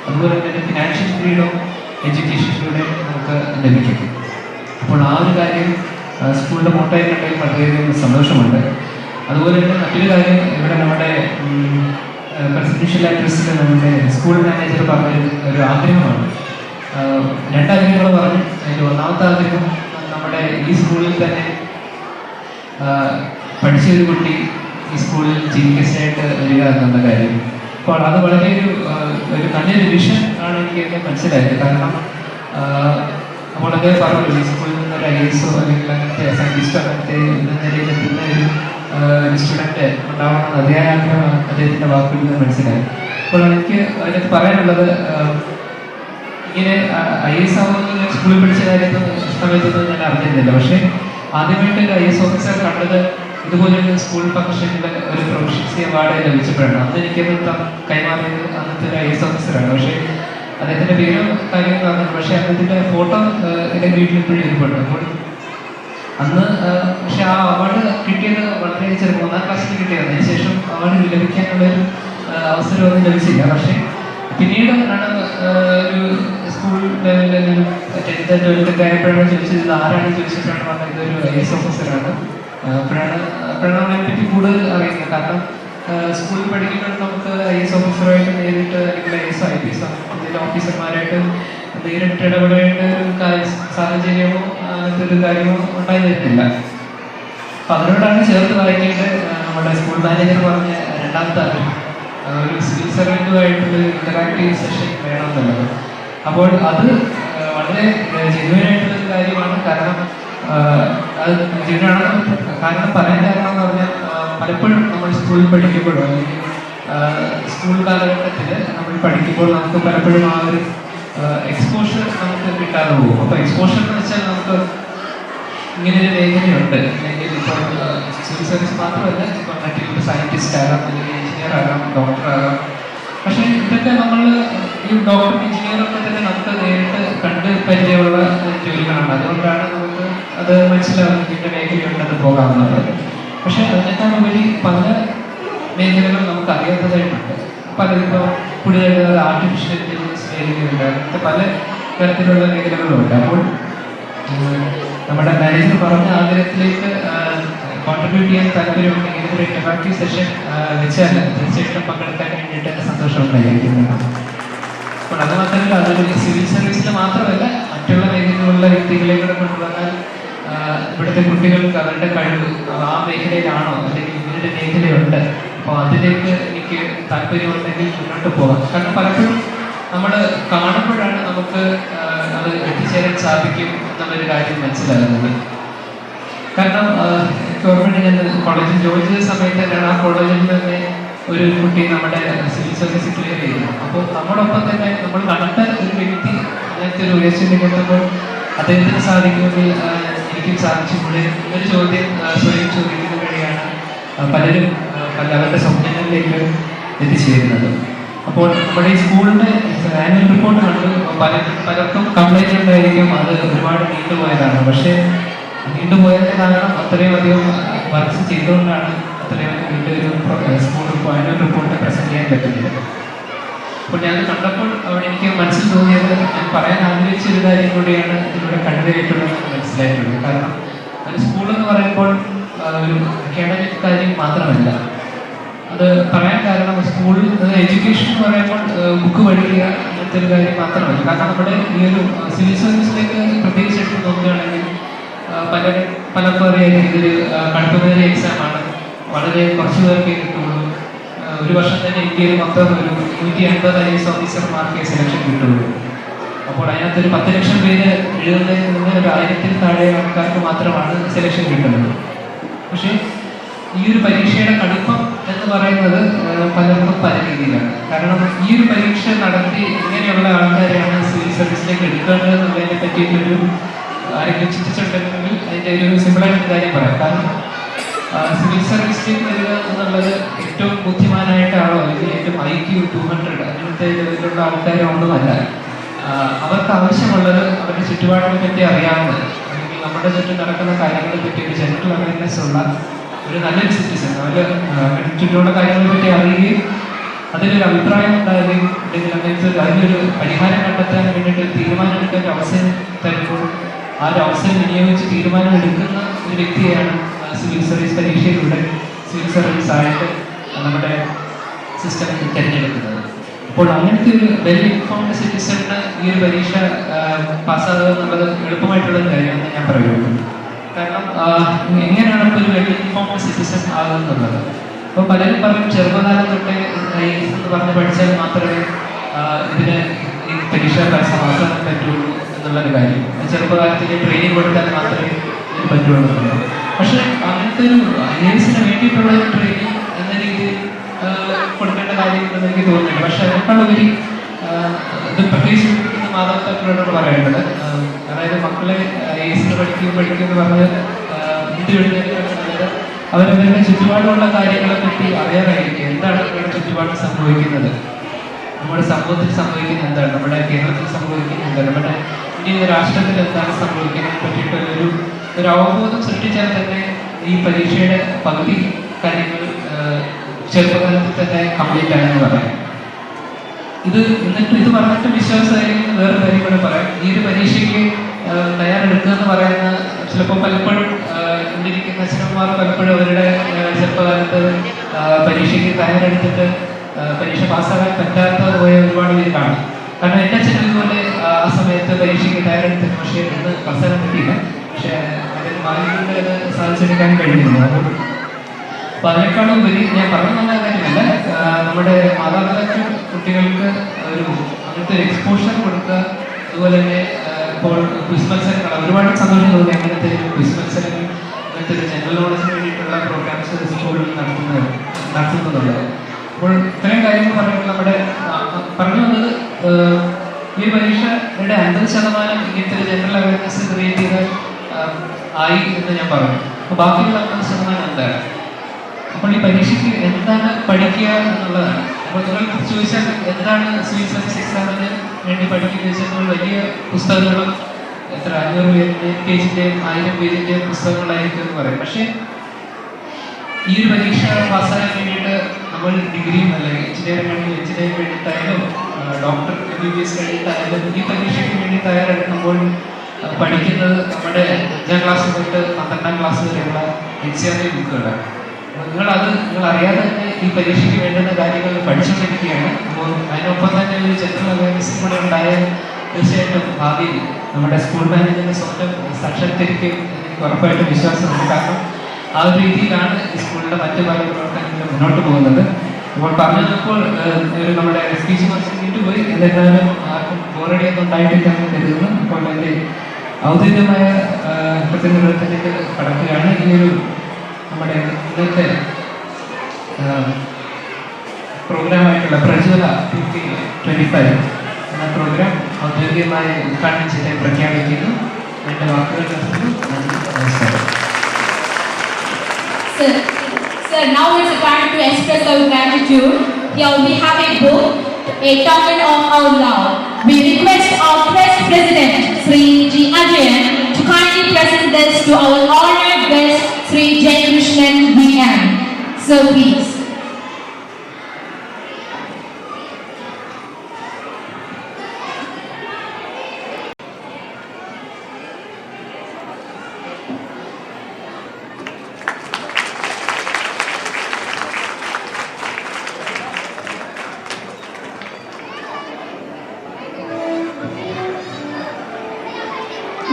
അതുപോലെ തന്നെ ഫിനാൻഷ്യൽ ഫ്രീഡം എഡ്യൂക്കേഷനിലൂടെ നമുക്ക് ലഭിക്കും. അപ്പോൾ ആ ഒരു കാര്യം സ്കൂളിൻ്റെ മോട്ടോയിൽ കണ്ടതിൽ വളരെയധികം സന്തോഷമുണ്ട്. അതുപോലെ തന്നെ മറ്റൊരു കാര്യം, ഇവിടെ നമ്മുടെ പ്രസിഡൻഷ്യൽ അഡ്രസ്സിൽ നമ്മുടെ സ്കൂൾ മാനേജർ പറഞ്ഞൊരു ആഗ്രഹമാണ്. രണ്ടാഗ്രഹങ്ങൾ പറഞ്ഞു. അതിൽ ഒന്നാമത്തെ ആഗ്രഹം, നമ്മുടെ ഈ സ്കൂളിൽ തന്നെ പഠിച്ചൊരു കുട്ടി ഈ സ്കൂളിൽ ചീഫ് ഗസ്റ്റായിട്ട് വരിക എന്നുള്ള കാര്യം. അപ്പോൾ അത് വളരെ ഒരു നല്ലൊരു വിഷൻ ആണ് എനിക്ക് മനസ്സിലായത്. കാരണം അപ്പോൾ അദ്ദേഹം പറഞ്ഞു, ഈ സ്കൂളിൽ നിന്നൊരു IAS അല്ലെങ്കിൽ അങ്ങനത്തെ സയൻറ്റിസ്റ്റോ അങ്ങനത്തെ നിലയിൽ എത്തുന്ന ഒരു സ്റ്റുഡൻറ്റ് ഉണ്ടാവണമെന്ന് അതിയായ ആഗ്രഹം അദ്ദേഹത്തിൻ്റെ വാക്കുകളിൽ നിന്ന് മനസ്സിലായി. അപ്പോൾ എനിക്ക് അതിനകത്ത് പറയാനുള്ളത്, ഇങ്ങനെ IAS ആവുന്നത് ഞാൻ സ്കൂളിൽ പഠിച്ച സമയത്തൊന്നും ഞാൻ അറിഞ്ഞിരുന്നില്ല. പക്ഷേ ആദ്യമായിട്ട് ഒരു IAS ഓഫീസർ കണ്ടത് ഇതുപോലൊരു സ്കൂൾ ഫംഗ്ഷനിൽ ഒരു പ്രൊഫഷൻസി അവാർഡ് ലഭിച്ചപ്പോഴാണ്. അന്ന് എനിക്കത് കൈമാറിയത് അന്നത്തെ ഒരു IAS ഓഫീസറാണ്. പക്ഷേ അദ്ദേഹത്തിൻ്റെ പേരും കാര്യങ്ങൾ പറഞ്ഞു. പക്ഷേ അദ്ദേഹത്തിൻ്റെ ഫോട്ടോ എൻ്റെ വീട്ടിൽ ഇപ്പോഴും ഇരിപ്പുണ്ട്. അപ്പോൾ അന്ന് പക്ഷെ ആ അവാർഡ് കിട്ടിയത് വളരെ ചെറുപ്പം, 1ാം ക്ലാസ്സിൽ കിട്ടിയത്. അതിനുശേഷം അവാർഡ് ലഭിക്കാനുള്ളൊരു അവസരമൊന്നും ലഭിച്ചില്ല. പക്ഷേ പിന്നീട് ആണ് ഒരു സ്കൂൾ ലെവലിൽ 10th 12th ആയപ്പോഴാണ് ചോദിച്ചത്, ഇത് ആരാണ് ചോദിച്ചിട്ടാണ് പറഞ്ഞത് ഇതൊരു IAS ഓഫീസറാണ്. അപ്പോഴാണ് അതിനെപ്പറ്റി കൂടുതൽ അറിയുന്നത്. കാരണം സ്കൂളിൽ പഠിക്കുമ്പോൾ നമുക്ക് IAS ഓഫീസറായിട്ട് നേരിട്ട്, അല്ലെങ്കിൽ IAS IPS ഇതിൻ്റെ ഓഫീസർമാരായിട്ട് നേരിട്ട് ഇടപെടേണ്ട ഒരു സാഹചര്യമോ അങ്ങനത്തെ ഒരു കാര്യമോ ഉണ്ടായി വരുന്നില്ല. അപ്പം അതിനോടാണ് ചേർത്ത് വായിക്കേണ്ടത് നമ്മുടെ സ്കൂൾ മാനേജർ പറഞ്ഞ രണ്ടാമത്തെ ആഗ്രഹം, ഒരു സിവിൽ സർവൻറ്റുമായിട്ടൊരു ഇൻ്ററാക്റ്റീവ് സെഷൻ വേണമെന്നുള്ളത്. അപ്പോൾ അത് വളരെ ജെന്യുവനായിട്ടുള്ളൊരു കാര്യമാണ്. കാരണം അത് ജെന്യുവനാണ്. കാരണം പറയാൻ കാരണം എന്ന് പറഞ്ഞാൽ, പലപ്പോഴും നമ്മൾ സ്കൂളിൽ പഠിക്കുമ്പോഴോ അല്ലെങ്കിൽ സ്കൂൾ കാലഘട്ടത്തിൽ നമ്മൾ പഠിക്കുമ്പോൾ നമുക്ക് പലപ്പോഴും ആ ഒരു എക്സ്പോഷർ നമുക്ക് കിട്ടാതെ പോകും. അപ്പോൾ എക്സ്പോഷർ എന്ന് വെച്ചാൽ നമുക്ക് ഇങ്ങനൊരു മേഖലയുണ്ട്, അല്ലെങ്കിൽ ഇപ്പോൾ സിവിൽ സർവീസ് മാത്രമല്ല, ഇപ്പോൾ മറ്റൊരു സയൻറ്റിസ്റ്റ് ആകാം, അല്ലെങ്കിൽ എഞ്ചിനീയർ ആകാം, ഡോക്ടർ ആകാം. പക്ഷേ ഇതൊക്കെ നമ്മൾ ഈ ഡോക്ടർ എഞ്ചിനീയറൊക്കെ തന്നെ നമുക്ക് നേരിട്ട് കണ്ട് പരിചയമുള്ള ജോലികളാണ്. അതുകൊണ്ടാണ് നമുക്ക് അത് മനസ്സിലാവും ഇതിൻ്റെ മേഖലയുണ്ടെന്ന് പോകാമെന്നുള്ളത്. പക്ഷെ അതിനേക്കാൾ ഉപരി പല മേഖലകൾ നമുക്ക് അറിയാത്തതായിട്ടുണ്ട്. പലതിപ്പോൾ കൂടുതൽ ആർട്ടിഫിഷ്യൽ ഇൻ്റലിജൻസ് മേഖലയുണ്ട്, അങ്ങനത്തെ പല തരത്തിലുള്ള മേഖലകളുണ്ട്. അപ്പോൾ നമ്മുടെ മാനേജർ പറഞ്ഞ ആഗ്രഹത്തിലേക്ക് കോൺട്രിബ്യൂട്ട് ചെയ്യാൻ താല്പര്യമുണ്ടെങ്കിൽ ഒരു ഇന്ററാക്റ്റീവ് സെഷൻ വെച്ചാൽ തീർച്ചയായിട്ടും പങ്കെടുക്കാൻ വേണ്ടിയിട്ട് സന്തോഷമുണ്ടായിരിക്കുന്നു. അപ്പോൾ അത് മാത്രമല്ല, അതൊരു സിവിൽ സർവീസിൽ മാത്രമല്ല മറ്റുള്ള മേഖലയിലുള്ള വ്യക്തികളെ കൂടെ കൊണ്ടുവന്നാൽ ഇവിടുത്തെ കുട്ടികൾക്ക് അവരുടെ കഴിവ് ആ മേഖലയിലാണോ അല്ലെങ്കിൽ ഇവരുടെ മേഖലയുണ്ട്, അപ്പോൾ അതിലേക്ക് എനിക്ക് താല്പര്യമുണ്ടെങ്കിൽ മുന്നോട്ട് പോകാം. കാരണം പലപ്പോഴും നമ്മൾ കാണുമ്പോഴാണ് നമുക്ക് അത് എത്തിച്ചേരാൻ സാധിക്കും എന്നുള്ളൊരു കാര്യം മനസ്സിലാകുന്നത്. കാരണം ഗവൺമെൻറ് ഞാൻ കോളേജിൽ ജോലി ചെയ്ത സമയത്ത് തന്നെയാണ് ആ കോളേജിൽ തന്നെ ഒരു കുട്ടി നമ്മുടെ സിവിൽ സർവീസ് ക്ലിയർ ചെയ്തു. അപ്പോൾ നമ്മളൊപ്പം തന്നെ നമ്മൾ കണ്ട ഒരു വ്യക്തി അങ്ങനത്തെ ഒരു ഉയർച്ചയിലേക്ക് എത്തുമ്പോൾ അദ്ദേഹത്തിന് സാധിക്കുമെങ്കിൽ എനിക്കും സാധിച്ചുകൂടെ ഒരു ചോദ്യം സ്വയം ചോദിക്കുന്ന വഴിയാണ് പലരും അവരുടെ സ്വപ്നങ്ങളിലേക്ക് എത്തിച്ചേരുന്നത്. അപ്പോൾ നമ്മുടെ ഈ സ്കൂളിൻ്റെ ആനുവൽ റിപ്പോർട്ട് കണ്ട് പലർക്കും കംപ്ലൈൻറ്റ് ഉണ്ടായിരിക്കും അത് ഒരുപാട് നീണ്ടുപോയതാണ്. പക്ഷേ നീണ്ടുപോയതിന് കാരണം അത്രയും അധികം വർക്ക്സ് ചെയ്തുകൊണ്ടാണ് അത്രയും വീണ്ടും ഒരു സ്കൂൾ ആനുവൽ റിപ്പോർട്ട് പ്രസൻറ്റ് ചെയ്യാൻ പറ്റുന്നത്. അപ്പോൾ ഞാൻ കണ്ടപ്പോൾ അവിടെ എനിക്ക് മനസ്സിൽ തോന്നിയത് ഞാൻ പറയാൻ ആഗ്രഹിച്ച ഒരു കാര്യം കൂടിയാണ് ഇതിലൂടെ കണ്ടുവരിയിട്ടുള്ളതെന്ന് മനസ്സിലായിട്ടുള്ളത്. കാരണം ഒരു സ്കൂളെന്ന് പറയുമ്പോൾ ഒരു അക്കാഡമിക് കാര്യം മാത്രമല്ല. അത് പറയാൻ കാരണം സ്കൂളിൽ എഡ്യൂക്കേഷൻ എന്ന് പറയുമ്പോൾ ബുക്ക് പഠിക്കുക അങ്ങനത്തെ ഒരു കാര്യം മാത്രമല്ല. കാരണം നമ്മുടെ ഈ ഒരു സിവിൽ സർവീസിലേക്ക് പ്രത്യേകിച്ച് എടുത്ത് നോക്കുകയാണെങ്കിൽ പലർക്കും അറിയാം ഇതൊരു കടുപ്പമേറിയ എക്സാമാണ്. വളരെ കുറച്ച് പേർക്ക് കിട്ടുള്ളൂ. ഒരു വർഷം തന്നെ ഇന്ത്യയിൽ മൊത്തം ഒരു 150 IAS ഓഫീസർമാർക്ക് സെലക്ഷൻ കിട്ടുള്ളൂ. അപ്പോൾ അതിനകത്തൊരു 10 ലക്ഷം പേര് എഴുതുന്നതിൽ നിന്ന് ഒരു 1000-ൽ താഴെ ആൾക്കാർക്ക് മാത്രമാണ് സെലക്ഷൻ കിട്ടുന്നത്. പക്ഷേ ഈ ഒരു പരീക്ഷയുടെ കടുപ്പം എന്ന് പറയുന്നത് പലർക്കും പല രീതിയിലാണ്. കാരണം ഈ ഒരു പരീക്ഷ നടത്തി ഇങ്ങനെയുള്ള ആൾക്കാരെയാണ് സിവിൽ സർവീസിലേക്ക് എടുക്കേണ്ടത് എന്നുള്ളതിനെ പറ്റിയിട്ടൊരു ആരെങ്കിലും ചിന്തിച്ചിട്ടുണ്ടെങ്കിൽ അതിൻ്റെ ഒരു സിമ്പിളായിട്ട് കാര്യം പറയാം. കാരണം സിവിൽ സർവീസിലേക്ക് വരിക എന്നുള്ളത് ഏറ്റവും ബുദ്ധിമാനായിട്ടാണോ അല്ലെങ്കിൽ ഏറ്റവും IQ 200 അങ്ങനത്തെ ലെവലിലുള്ള ആൾക്കാരോ ഒന്നുമല്ല. അവർക്ക് ആവശ്യമുള്ളത് അവരുടെ ചുറ്റുപാടിനെ പറ്റി അറിയാവുന്നത് അല്ലെങ്കിൽ നമ്മുടെ ചുറ്റും നടക്കുന്ന കാര്യങ്ങളെ പറ്റി ഒരു ജനറൽ അവയർനെസ് ഉള്ള ഒരു നല്ലൊരു സിറ്റിസൺ. അവർ ചുറ്റുമുള്ള കാര്യങ്ങളെ പറ്റി അറിയുകയും അതിലൊരു അഭിപ്രായം ഉണ്ടാകുകയും അല്ലെങ്കിൽ അങ്ങനത്തെ അതിലൊരു പരിഹാരം കണ്ടെത്താൻ വേണ്ടിയിട്ട് തീരുമാനമെടുക്കാൻ ഒരു അവസരം തരുമ്പോൾ ആ ഒരു അവസരം വിനിയോഗിച്ച് തീരുമാനം എടുക്കുന്ന ഒരു വ്യക്തിയാണ് സിവിൽ സർവീസ് പരീക്ഷയിലൂടെ സിവിൽ സർവീസ് ആയിട്ട് നമ്മുടെ സിസ്റ്റം തിരഞ്ഞെടുക്കുന്നത്. അപ്പോൾ അങ്ങനത്തെ ഒരു വെൽ ഇൻഫോംഡ് സിറ്റിസണിന് ഈ ഒരു പരീക്ഷ പാസ്സാകുക എന്നുള്ളത് എളുപ്പമായിട്ടുള്ളൊരു കാര്യമെന്ന് ഞാൻ പറയുള്ളൂ. കാരണം എങ്ങനെയാണ് ഇപ്പോൾ ഒരു വെൽ ഇൻഫോംഡ് സിറ്റിസൺ ആകുന്നുള്ളത്? അപ്പോൾ പലരും പറയും ചെറുപ്പകാലം തൊട്ടേ IAS എന്ന് പറഞ്ഞ് പഠിച്ചാൽ മാത്രമേ ഇതിന് ഈ പരീക്ഷ പാസ്സാകാൻ പറ്റുള്ളൂ എന്നുള്ളൊരു കാര്യം. ചെറുപ്പകാലത്തേക്ക് ട്രെയിനിങ് കൊടുത്താൽ മാത്രമേ ഇതിന് പറ്റുള്ളൂ. പക്ഷേ അങ്ങനത്തെ ഒരു IASന് വേണ്ടിയിട്ടുള്ള ഒരു ട്രെയിനിങ് എന്ന രീതിയിൽ കൊടുക്കേണ്ട കാര്യങ്ങളെന്ന് എനിക്ക് തോന്നുന്നില്ല. പക്ഷെ അതിനേക്കാളുപരി ഇത് പ്രത്യേകിച്ച് മാതാപിതാക്കളോടാണ് പറയേണ്ടത്. അതായത് മക്കളെ IASന് പഠിക്കുമെന്ന് പറഞ്ഞ് അവരവരുടെ ചുറ്റുപാടുള്ള കാര്യങ്ങളെ പറ്റി അറിയാറായിരിക്കും. എന്താണ് നമ്മുടെ ചുറ്റുപാട് സംഭവിക്കുന്നത്, നമ്മുടെ സമൂഹത്തിൽ സംഭവിക്കുന്നത് എന്താണ്, നമ്മുടെ കേരളത്തിൽ സംഭവിക്കുന്നത് എന്താണ്, നമ്മുടെ ഇന്ത്യൻ രാഷ്ട്രത്തിൽ എന്താണ് സംഭവിക്കുന്നതിനെ പറ്റിയിട്ടുള്ളൊരു അവബോധം സൃഷ്ടിച്ചാൽ തന്നെ ഈ പരീക്ഷയുടെ പകുതി കാര്യങ്ങൾ ചെറുപ്പകാലത്തിൽ തന്നെ കംപ്ലീറ്റ് ആണെന്ന് പറയാം. ഇത് പറഞ്ഞിട്ട് വിശ്വാസമായിരിക്കും വേറെ കാര്യം കൂടെ പറയാം. ഈ ഒരു പരീക്ഷയ്ക്ക് തയ്യാറെടുക്കുക എന്ന് പറയുന്ന ചിലപ്പോൾ പലപ്പോഴും ഇരിക്കുന്ന അച്ഛനമ്മമാർ പലപ്പോഴും അവരുടെ ചെറുപ്പകാലത്ത് പരീക്ഷയ്ക്ക് തയ്യാറെടുത്തിട്ട് പരീക്ഷ പാസ്സാകാൻ പറ്റാത്ത പോയ ഒരുപാട് പേര് കാണും. കാരണം എൻ്റെ അച്ഛൻ ഇതുപോലെ ആ സമയത്ത് പരീക്ഷയ്ക്ക് തയ്യാറെടുത്തിട്ട് പക്ഷേ ഇന്ന് പാസ്സാകാൻ പറ്റിയില്ല. പക്ഷേ അതിന് മാലിന്യങ്ങളുടെ അത് സാധിച്ചെടുക്കാൻ കഴിഞ്ഞിരുന്നു. അപ്പോൾ അതിനേക്കാളും ഉപരി ഞാൻ പറഞ്ഞു തന്ന കാര്യമല്ല, നമ്മുടെ മാതാപിതാക്കൾ കുട്ടികൾക്ക് ഒരു അങ്ങനത്തെ ഒരു എക്സ്പോഷർ കൊടുക്കുക. അതുപോലെ തന്നെ ഇപ്പോൾ ക്വിസ് മത്സരങ്ങൾ ഒരുപാട് സന്തോഷം തോന്നി. അങ്ങനത്തെ ഒരു ക്വിസ് മത്സരങ്ങൾ, അങ്ങനത്തെ ഒരു ജനറൽ നോളജിന് വേണ്ടിയിട്ടുള്ള പ്രോഗ്രാംസ് സ്കൂളിൽ നടത്തുന്നുള്ളത്. അപ്പോൾ ഇത്രയും കാര്യങ്ങൾ പറഞ്ഞിട്ട് നമ്മുടെ പറഞ്ഞു വന്നത് ഈ പരീക്ഷയുടെ 50% ഇങ്ങനത്തെ ഒരു ജനറൽ അവയർനെസ് ക്രിയേറ്റ് ചെയ്ത് ആയി എന്ന് ഞാൻ പറഞ്ഞു. അപ്പോൾ ബാക്കിയുള്ള 50% എന്താണ്? അപ്പോൾ ഈ പരീക്ഷയ്ക്ക് എന്താണ് പഠിക്കുക എന്നുള്ളതാണ്. അപ്പോൾ നിങ്ങൾ ചോദിച്ചാൽ എന്താണ് സിവിൽ സർവീസ് എക്സാമിന് വേണ്ടി പഠിക്കുന്നത് വെച്ചാൽ വലിയ പുസ്തകങ്ങളും എത്ര 500 പേജിൻ്റെയും 1000 പേജിൻ്റെയും പുസ്തകങ്ങളായിരിക്കും എന്ന് പറയും. പക്ഷേ ഈ ഒരു പരീക്ഷ പാസ്സാകാൻ വേണ്ടിയിട്ട് നമ്മൾ ഡിഗ്രിയും അല്ലെങ്കിൽ എഞ്ചിനീയറിംഗ് ആണെങ്കിൽ എഞ്ചിനീയറിംഗ് വേണ്ടിയിട്ടായാലും ഡോക്ടർ MBBS കഴിഞ്ഞിട്ടായാലും ഈ പരീക്ഷയ്ക്ക് വേണ്ടി തയ്യാറെടുക്കുമ്പോൾ പഠിക്കുന്നത് നമ്മുടെ 5ാം ക്ലാസ് തൊട്ട് 12ാം ക്ലാസ് വരെയുള്ള NCERT ബുക്കുകളാണ്. നിങ്ങൾ അറിയാതെ തന്നെ ഈ പരീക്ഷയ്ക്ക് വേണ്ടുന്ന കാര്യങ്ങൾ പഠിച്ചുകൊണ്ടിരിക്കുകയാണ്. അപ്പോൾ അതിനൊപ്പം തന്നെ ഒരു ജനറൽ അവയർനെസ് കൂടെ ഉണ്ടായാൽ തീർച്ചയായിട്ടും ഭാവിയിൽ നമ്മുടെ സ്കൂൾ മാനേജ്മെന്റ് സ്വന്തം സാക്ഷാത്കരിക്കും എനിക്ക് ഉറപ്പായിട്ടും വിശ്വാസമുണ്ട്. കാരണം ആ ഒരു രീതിയിലാണ് ഈ സ്കൂളിൻ്റെ മറ്റു പല പ്രവർത്തനങ്ങൾ മുന്നോട്ട് പോകുന്നത്. അപ്പോൾ പറഞ്ഞപ്പോൾ ഒരു നമ്മുടെ സ്പീച്ച് മത്സരം പോയി എന്നിരുന്നാലും ആർക്കും ബോറടിയൊന്നും ഉണ്ടായിട്ടില്ല എന്ന് കരുതുന്നു. അപ്പോൾ എൻ്റെ ഔദ്യോഗികമായ പ്രതിനിധിത്വത്തിലേക്ക് കടക്കുകയാണ്. ഈ ഒരു നമ്മുടെ ഇന്നത്തെ പ്രോഗ്രാമായിട്ടുള്ള പ്രജ്വല 2025 എന്ന പ്രോഗ്രാം ഔദ്യോഗികമായി ഉദ്ഘാടനം ചെയ്ത് പ്രഖ്യാപിക്കുന്നു. എൻ്റെ വാക്കുകൾ നിർത്തുന്നു. നമസ്കാരം. Sir, now is the time to express our gratitude. Here we have a book, a token of our love. We request our Trust President, Sri G. Ajayan, to kindly present this to our honored guest, Sri J. Krishnan VM. So please.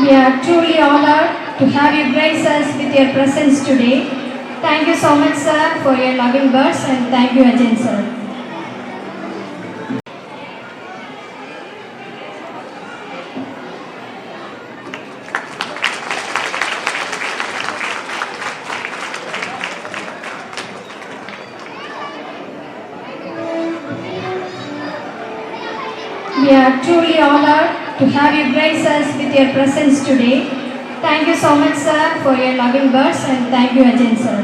We are truly honored to have you grace us with your presence today. Thank you so much, sir, for your loving words, and thank you again, sir. We are truly honored to have you grace us with your presence today. Thank you so much, sir, for your loving words, and thank you again, sir.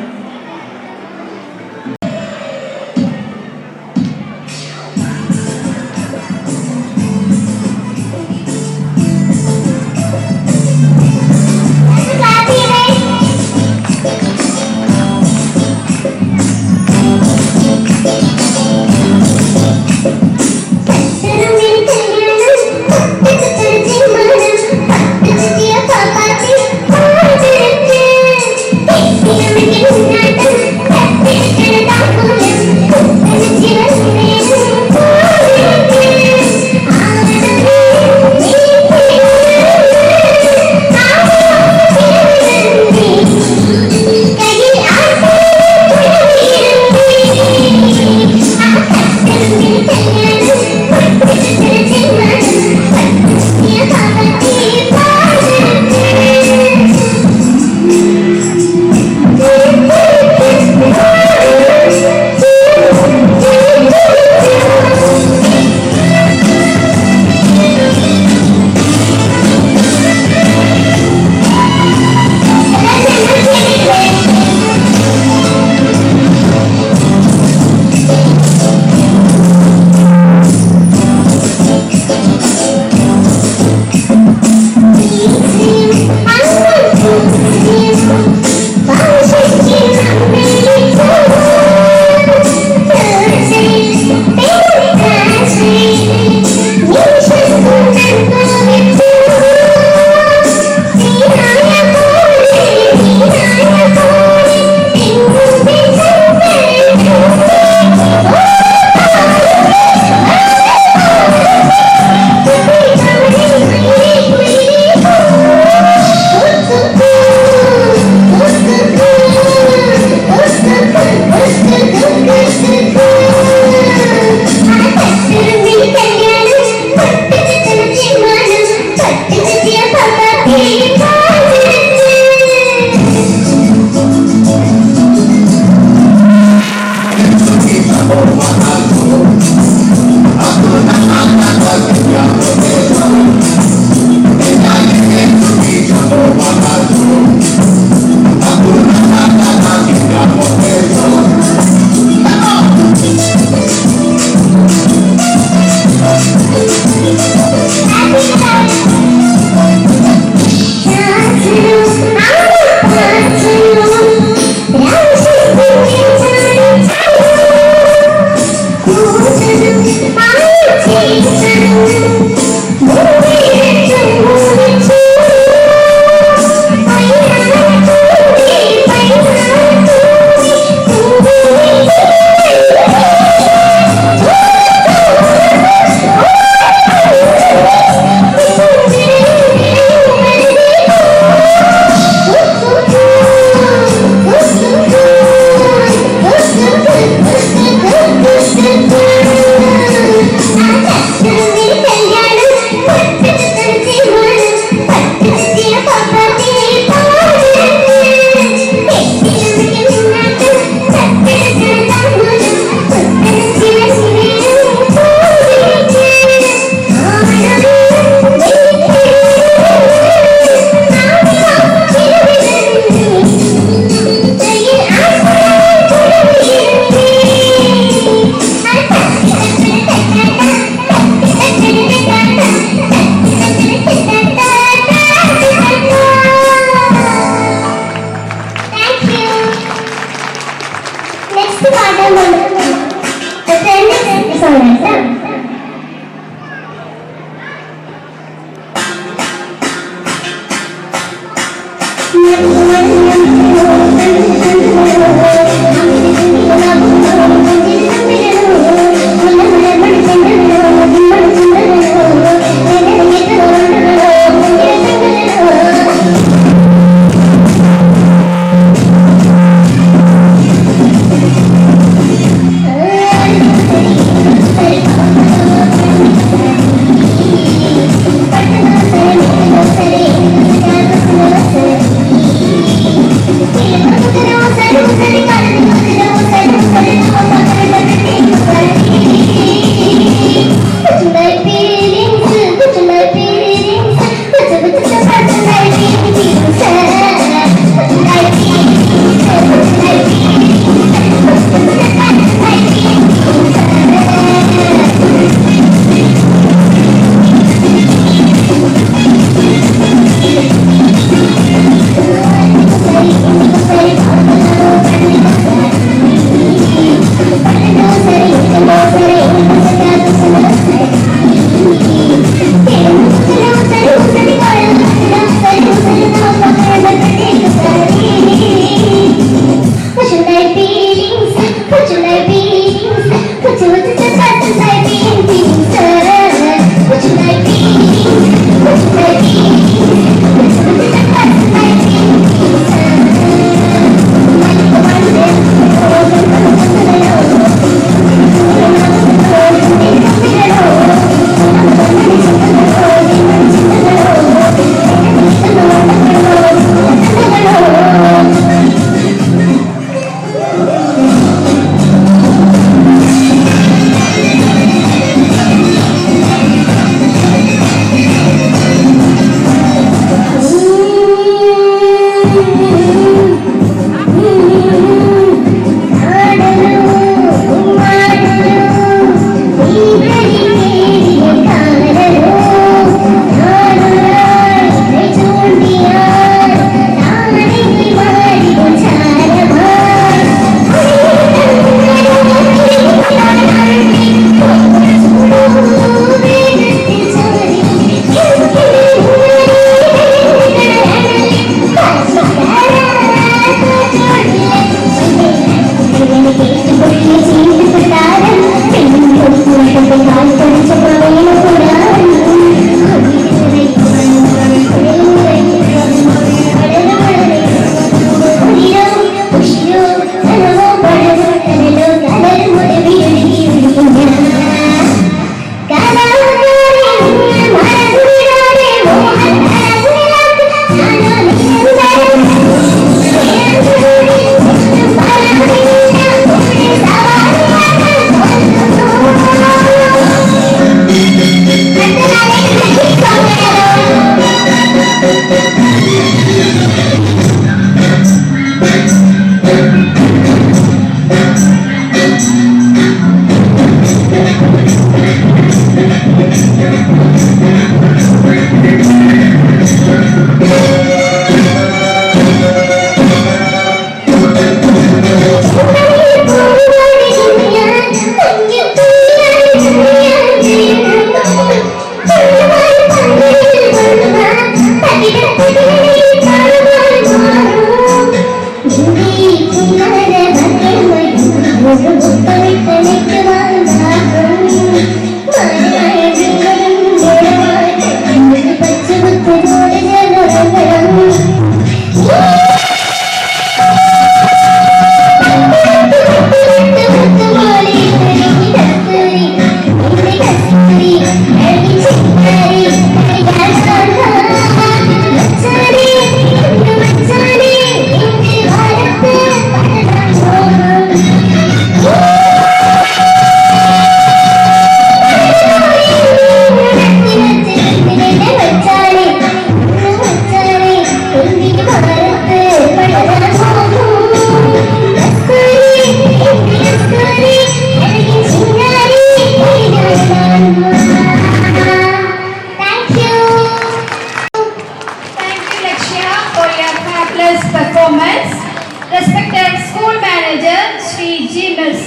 Papa, Thank you.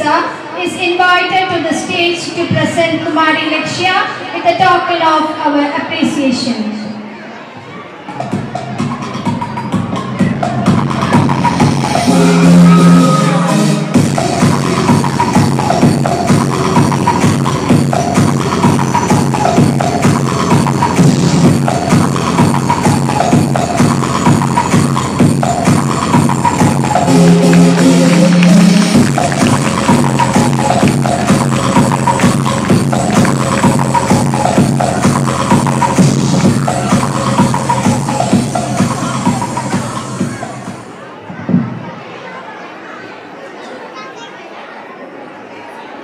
Teresa is invited to the stage to present Kumari Lakshya with a token of our appreciation.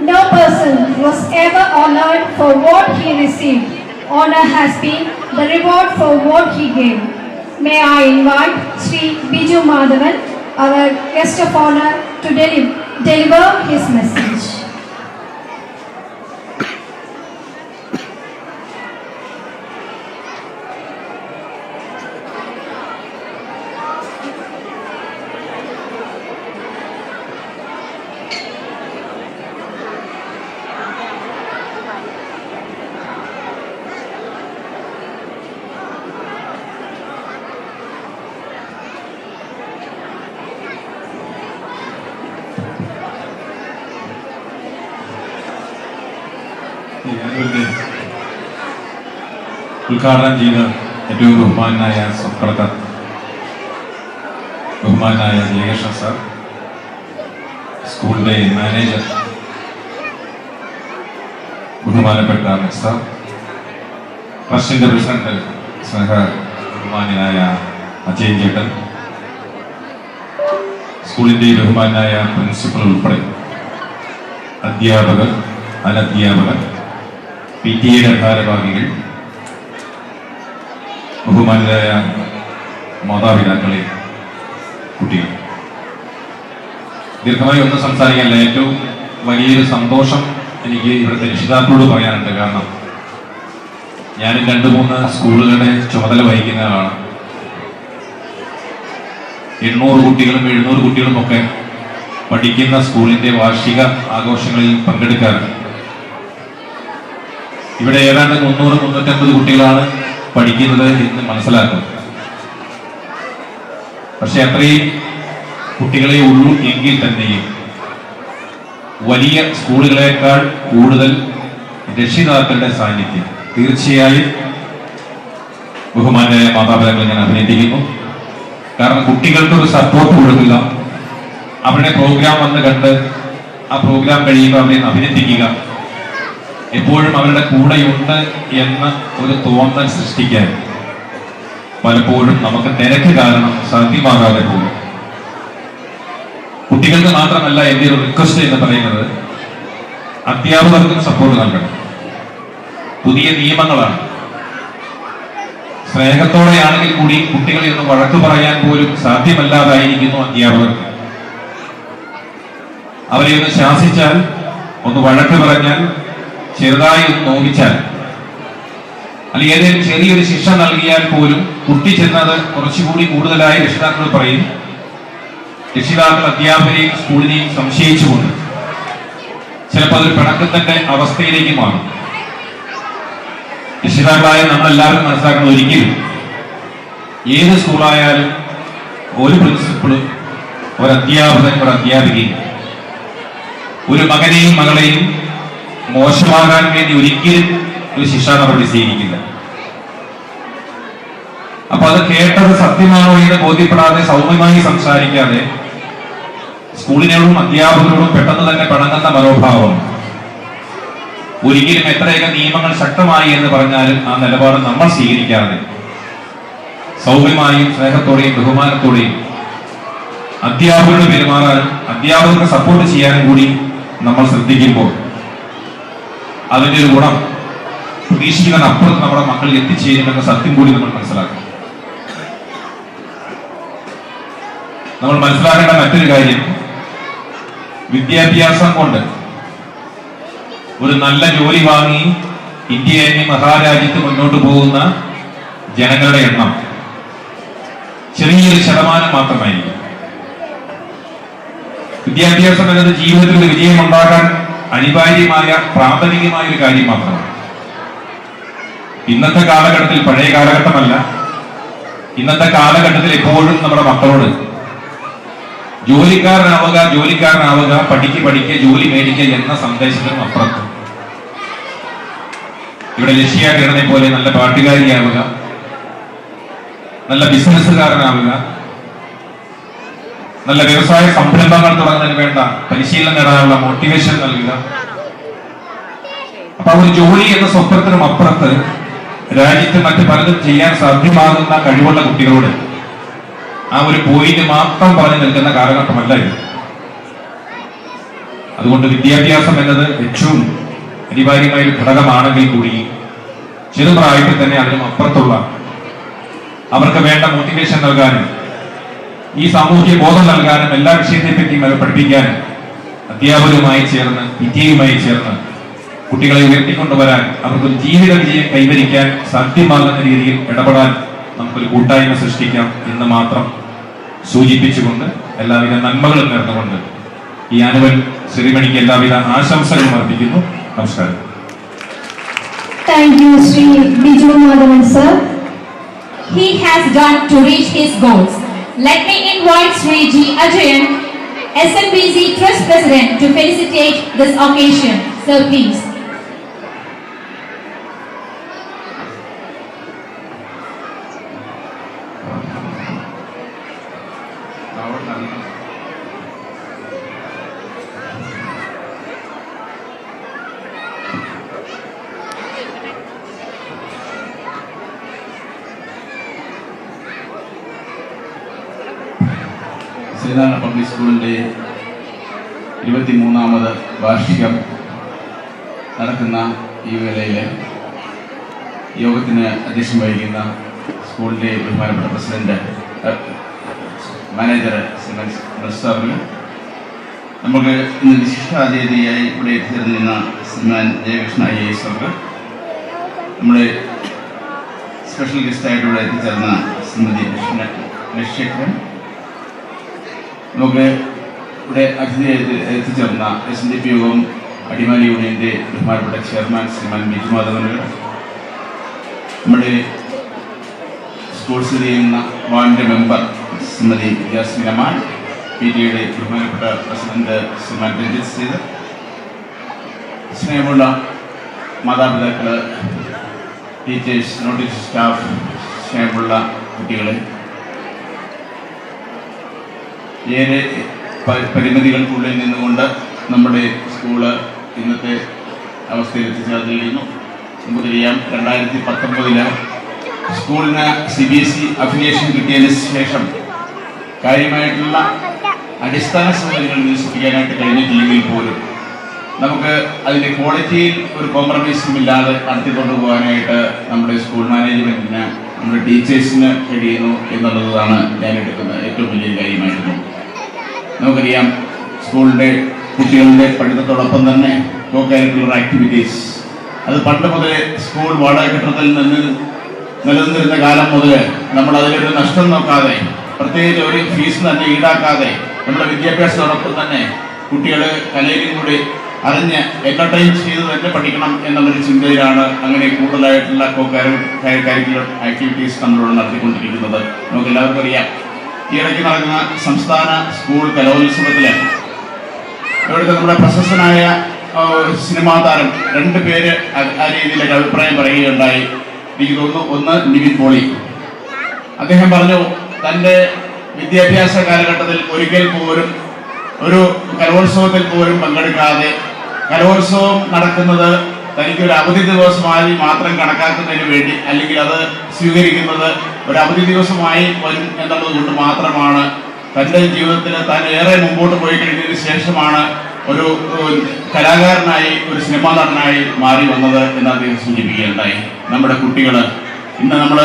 No person was ever honored for what he received. Honor has been the reward for what he gave. May I invite Sri Biju Madhavan, our guest of honor, to deliver his message. ഉദ്ഘാടനം ചെയ്ത ഏറ്റവും ബഹുമാനായ sub collector, ബഹുമാനായ Jayakrishnan sir, സ്കൂളിലെ manager, ബഹുമാനപ്പെട്ട sir, ട്രസ്റ്റിന്റെ president സ്നേഹ ബഹുമാനായ അജയൻ ചേട്ടൻ, സ്കൂളിന്റെ ബഹുമാനായ പ്രിൻസിപ്പൽ ഉൾപ്പെടെ അധ്യാപകർ, അനധ്യാപകർ, PTA ഭാരവാഹികൾ, ബഹുമാനരായ മാതാപിതാക്കളെ, കുട്ടികൾ, ദീർഘമായി ഒന്നും സംസാരിക്കാനില്ല. ഏറ്റവും വലിയൊരു സന്തോഷം എനിക്ക് ഇവിടുത്തെ രക്ഷിതാക്കളോട് പറയാനുണ്ട്. കാരണം ഞാനും 2-3 സ്കൂളുകളുടെ ചുമതല വഹിക്കുന്ന ആളാണ്. 800 കുട്ടികളും 700 കുട്ടികളും ഒക്കെ പഠിക്കുന്ന സ്കൂളിന്റെ വാർഷിക ആഘോഷങ്ങളിൽ പങ്കെടുക്കാറുണ്ട്. ഇവിടെ ഏതാണ്ട് 300-350 കുട്ടികളാണ് പഠിക്കുന്നത് എന്ന് മനസ്സിലാക്കും. പക്ഷെ അത്രയും കുട്ടികളെ ഉള്ളൂ എങ്കിൽ തന്നെയും വലിയ സ്കൂളുകളെക്കാൾ കൂടുതൽ രക്ഷിതാക്കളുടെ സാന്നിധ്യം തീർച്ചയായും ബഹുമാനായ മാതാപിതാക്കളെ ഞാൻ അഭിനന്ദിക്കുന്നു. കാരണം കുട്ടികൾക്ക് ഒരു സപ്പോർട്ട് കൊടുക്കുക, അവരുടെ പ്രോഗ്രാം വന്ന് കണ്ട് ആ പ്രോഗ്രാം കഴിയുമ്പോൾ അവരെ അഭിനന്ദിക്കുക, എപ്പോഴും അവരുടെ കൂടെയുണ്ട് എന്ന ഒരു തോന്നൽ സൃഷ്ടിക്കാൻ പലപ്പോഴും നമുക്ക് തിരക്ക് കാരണം സാധ്യമാകാതെ പോകും. കുട്ടികൾക്ക് മാത്രമല്ല എൻ്റെ ഒരു റിക്വസ്റ്റ് എന്ന് പറയുന്നത്, അധ്യാപകർക്കും സപ്പോർട്ട് നൽകണം. പുതിയ നിയമങ്ങളാണ്. സ്നേഹത്തോടെയാണെങ്കിൽ കൂടി കുട്ടികളെ ഒന്ന് വഴക്ക് പറയാൻ പോലും സാധ്യമല്ലാതായിരിക്കുന്നു അധ്യാപകർക്ക്. അവരെ ഒന്ന് ശാസിച്ചാൽ, ഒന്ന് വഴക്ക് പറഞ്ഞാൽ, ചെറുതായി ഒന്ന് നോവിച്ചാൽ, അല്ലെങ്കിൽ ഏതെങ്കിലും ചെറിയൊരു ശിക്ഷ നൽകിയാൽ പോലും കുട്ടി ചെന്നത് കുറച്ചുകൂടി കൂടുതലായി രക്ഷിതാക്കൾ പറയും. രക്ഷിതാക്കൾ അധ്യാപകരെയും സ്കൂളിനെയും സംശയിച്ചുകൊണ്ട് ചിലപ്പോൾ അതൊരു പിണക്കത്തിന്റെ അവസ്ഥയിലേക്ക് മാറും. രക്ഷിതാക്കളായ നമ്മളെല്ലാവരും മനസ്സിലാക്കുന്നത്, ഒരിക്കലും ഏത് സ്കൂളായാലും ഒരു പ്രിൻസിപ്പളും ഒരു അധ്യാപകൻ ഒരു അധ്യാപികയും ഒരു മകനെയും മകളെയും മോശമാകാൻ വേണ്ടി ഒരിക്കലും ഒരു ശിക്ഷാ നടപടി സ്വീകരിക്കില്ല. അപ്പൊ അത് കേട്ടത് സത്യമാണോ എന്ന് ബോധ്യപ്പെടാതെ സൗമ്യമായി സംസാരിക്കാതെ സ്കൂളിനോടും അധ്യാപകരോടും പെട്ടെന്ന് തന്നെ പിണങ്ങുന്ന മനോഭാവം ഒരിക്കലും എത്രയൊക്കെ നിയമങ്ങൾ ശക്തമായി എന്ന് പറഞ്ഞാലും ആ നിലപാട് നമ്മൾ സ്വീകരിക്കാതെ സൗമ്യമായും സ്നേഹത്തോടെയും ബഹുമാനത്തോടെയും അധ്യാപകരോട് പെരുമാറാനും അധ്യാപകർക്ക് സപ്പോർട്ട് ചെയ്യാനും കൂടി നമ്മൾ ശ്രദ്ധിക്കുമ്പോൾ അതിന്റെ ഒരു ഗുണം പ്രതീക്ഷിക്കുന്നതിനപ്പുറത്ത് നമ്മുടെ മക്കളിൽ എത്തിച്ചേരുമെന്ന സത്യം കൂടി നമ്മൾ മനസ്സിലാക്കണം. നമ്മൾ മനസ്സിലാക്കേണ്ട മറ്റൊരു കാര്യം, വിദ്യാഭ്യാസം കൊണ്ട് ഒരു നല്ല ജോലി വാങ്ങി ഇന്ത്യ എന്നീ മഹാരാജ്യത്ത് മുന്നോട്ട് പോകുന്ന ജനങ്ങളുടെ എണ്ണം ചെറിയൊരു ശതമാനം മാത്രമായിരിക്കും. വിദ്യാഭ്യാസം എന്നത് ജീവിതത്തിൽ വിജയമുണ്ടാക്കാൻ അനിവാര്യമായ പ്രാഥമികമായ ഒരു കാര്യം മാത്രമാണ്. ഇന്നത്തെ കാലഘട്ടത്തിൽ, പഴയ കാലഘട്ടമല്ല, ഇന്നത്തെ കാലഘട്ടത്തിൽ എപ്പോഴും നമ്മുടെ മക്കളോട് ജോലിക്കാരനാവുക, പഠിക്കുക, ജോലി മേടിക്കുക എന്ന സന്ദേശത്തിനും അപ്പുറത്ത് ഇവിടെ ലക്ഷ്യ കിരണനെ പോലെ നല്ല പാട്ടുകാരിയാവുക, നല്ല ബിസിനസ്സുകാരനാവുക, നല്ല വ്യവസായ സംരംഭങ്ങൾ തുടങ്ങുന്നതിന് വേണ്ട പരിശീലനം നേടാനുള്ള മോട്ടിവേഷൻ നൽകുക. അപ്പൊ ഒരു ജോലി എന്ന സ്വപ്നത്തിനും അപ്പുറത്ത് രാജ്യത്ത് മറ്റു പലതും ചെയ്യാൻ സാധ്യമാകുന്ന കഴിവുള്ള കുട്ടികളോട് ആ ഒരു പോയിന്റ് മാത്രം പറഞ്ഞു നിൽക്കുന്ന കാലഘട്ടമല്ല ഇത്. അതുകൊണ്ട് വിദ്യാഭ്യാസം എന്നത് ഏറ്റവും അനിവാര്യമായ ഒരു ഘടകമാണെങ്കിൽ കൂടി ചെറുപ്രായത്തിൽ തന്നെ അതിനും അപ്പുറത്തുള്ള അവർക്ക് വേണ്ട മോട്ടിവേഷൻ നൽകാനും ഈ സാമൂഹ്യ ബോധം നൽകാനും എല്ലാ വിഷയത്തെ പറ്റിയും അവരെ പഠിപ്പിക്കാനും അധ്യാപകരുമായി ചേർന്ന് വിദ്യയുമായി ചേർന്ന് കുട്ടികളെ ഉയർത്തിക്കൊണ്ടുവരാൻ അവർക്കൊരു ജീവിത വിജയം കൈവരിക്കാൻ സാധ്യമാകുന്ന രീതിയിൽ ഇടപെടാൻ നമുക്കൊരു കൂട്ടായ്മ സൃഷ്ടിക്കാം എന്ന് മാത്രം സൂചിപ്പിച്ചുകൊണ്ട് എല്ലാവിധ നന്മകളും നേർന്നുകൊണ്ട് ഈ ആനുവൽ സെറിമണിക്ക് എല്ലാവിധ ആശംസകളും അർപ്പിക്കുന്നു. നമസ്കാരം. Thank you, Sri Biju Madhavan sir. he has done to reach his goals. Let me invite Sri G. Ajayan, SNBC Trust President, to felicitate this occasion. Sir, please. Sreenarayana public സ്കൂളിൻ്റെ 23ാമത് വാർഷികം നടക്കുന്ന ഈ വേളയിലെ യോഗത്തിന് അധ്യക്ഷം വഹിക്കുന്ന സ്കൂളിൻ്റെ ബഹുമാനപ്പെട്ട പ്രസിഡന്റ് മാനേജർ സാറിന്, നമുക്ക് ഇന്ന് വിശിഷ്ടാതിഥിയായി ഇവിടെ എത്തിച്ചേർന്നിരുന്ന ശ്രീമാൻ ജയകൃഷ്ണ IAS അവർക്ക്, നമ്മുടെ സ്പെഷ്യൽ ഗസ്റ്റായിട്ട് ഇവിടെ എത്തിച്ചേർന്ന ശ്രീമതി ലക്ഷ്യൻ, നമുക്ക് ഇവിടെ അതിഥിയായിട്ട് എത്തിച്ചേർന്ന SNDP യോഗം അടിമാലി യൂണിയൻ്റെ ബഹുമാനപ്പെട്ട ചെയർമാൻ ശ്രീമാൻ ബിജു മാധവനുകൾ, നമ്മുടെ സ്പോർട്സ് ചെയ്യുന്ന വാർഡിൻ്റെ മെമ്പർ ശ്രീമതി യാസ്മിനമാൻ, PTA ബഹുമാനപ്പെട്ട പ്രസിഡന്റ് ശ്രീമാൻ രഞ്ജിത് ശ്രീധർ, സ്നേഹമുള്ള മാതാപിതാക്കൾ, ടീച്ചേഴ്സ്, നോട്ടീസ് സ്റ്റാഫ്, സ്നേഹമുള്ള കുട്ടികളെ, ഏറെ പരിമിതികൾക്കുള്ളിൽ നിന്നുകൊണ്ട് നമ്മുടെ സ്കൂള് ഇന്നത്തെ അവസ്ഥയിൽ എത്തിച്ചേർന്നിരിക്കുന്നു. നമുക്കറിയാം, 2019 സ്കൂളിന് CBSE അഫിലിയേഷൻ കിട്ടിയതിന് ശേഷം കാര്യമായിട്ടുള്ള അടിസ്ഥാന സൗകര്യങ്ങൾ വികസിപ്പിക്കാനായിട്ട് കഴിഞ്ഞിട്ടില്ലെങ്കിൽ പോലും നമുക്ക് അതിൻ്റെ ക്വാളിറ്റിയിൽ ഒരു കോംപ്രമൈസും ഇല്ലാതെ നടത്തിക്കൊണ്ടുപോകാനായിട്ട് നമ്മുടെ സ്കൂൾ മാനേജ്മെൻറ്റിന്, നമ്മുടെ ടീച്ചേഴ്സിന് കഴിയുന്നു എന്നുള്ളതാണ് ഞാൻ എടുക്കുന്ന ഏറ്റവും വലിയ കാര്യമായിരുന്നു. നമുക്കറിയാം, സ്കൂളിൻ്റെ കുട്ടികളുടെ പഠിത്തത്തോടൊപ്പം തന്നെ കോ കരിക്കുലർ ആക്ടിവിറ്റീസ്, അത് പണ്ട് മുതലേ സ്കൂൾ വാടക കെട്ടിടത്തിൽ നിലനിന്നിരുന്ന കാലം മുതൽ നമ്മൾ അതിലൊരു നഷ്ടം നോക്കാതെ, പ്രത്യേകിച്ച് ഒരു ഫീസ് തന്നെ ഈടാക്കാതെ, നമ്മുടെ വിദ്യാഭ്യാസത്തോടൊപ്പം തന്നെ കുട്ടികൾ കലയിലും കൂടി അറിഞ്ഞ് എന്റർടൈൻ ചെയ്ത് തന്നെ പഠിക്കണം എന്നുള്ളൊരു ചിന്തയിലാണ് അങ്ങനെ കൂടുതലായിട്ടുള്ള കരിക്കുലർ ആക്ടിവിറ്റീസ് നമ്മളിവിടെ നടത്തിക്കൊണ്ടിരിക്കുന്നത്. നമുക്ക് എല്ലാവർക്കും അറിയാം, ഈ ഇടയ്ക്ക് നടക്കുന്ന സംസ്ഥാന സ്കൂൾ കലോത്സവത്തിൽ ഇവിടുത്തെ നമ്മുടെ പ്രശസ്തനായ സിനിമാ താരം 2 പേര് ആ രീതിയിലൊരു അഭിപ്രായം പറയുകയുണ്ടായി. എനിക്ക് തോന്നുന്നു, ഒന്ന് നിവിൻ പോളി. അദ്ദേഹം പറഞ്ഞു, തൻ്റെ വിദ്യാഭ്യാസ കാലഘട്ടത്തിൽ ഒരിക്കൽ പോലും ഒരു കലോത്സവത്തിൽ പോലും പങ്കെടുക്കാതെ, കലോത്സവം നടക്കുന്നത് തനിക്കൊരു അവധി ദിവസമായി മാത്രം കണക്കാക്കുന്നതിന് വേണ്ടി, അല്ലെങ്കിൽ അത് സ്വീകരിക്കുന്നത് ഒരു അവധി ദിവസമായി വരും എന്നുള്ളത് കൊണ്ട് മാത്രമാണ് തൻ്റെ ജീവിതത്തിൽ താൻ ഏറെ മുമ്പോട്ട് പോയി കഴിഞ്ഞതിന് ശേഷമാണ് ഒരു കലാകാരനായി, ഒരു സിനിമാ നടനായി മാറി വന്നത് എന്ന് അദ്ദേഹം സൂചിപ്പിക്കുകയുണ്ടായി. നമ്മുടെ കുട്ടികൾ ഇന്ന് നമ്മൾ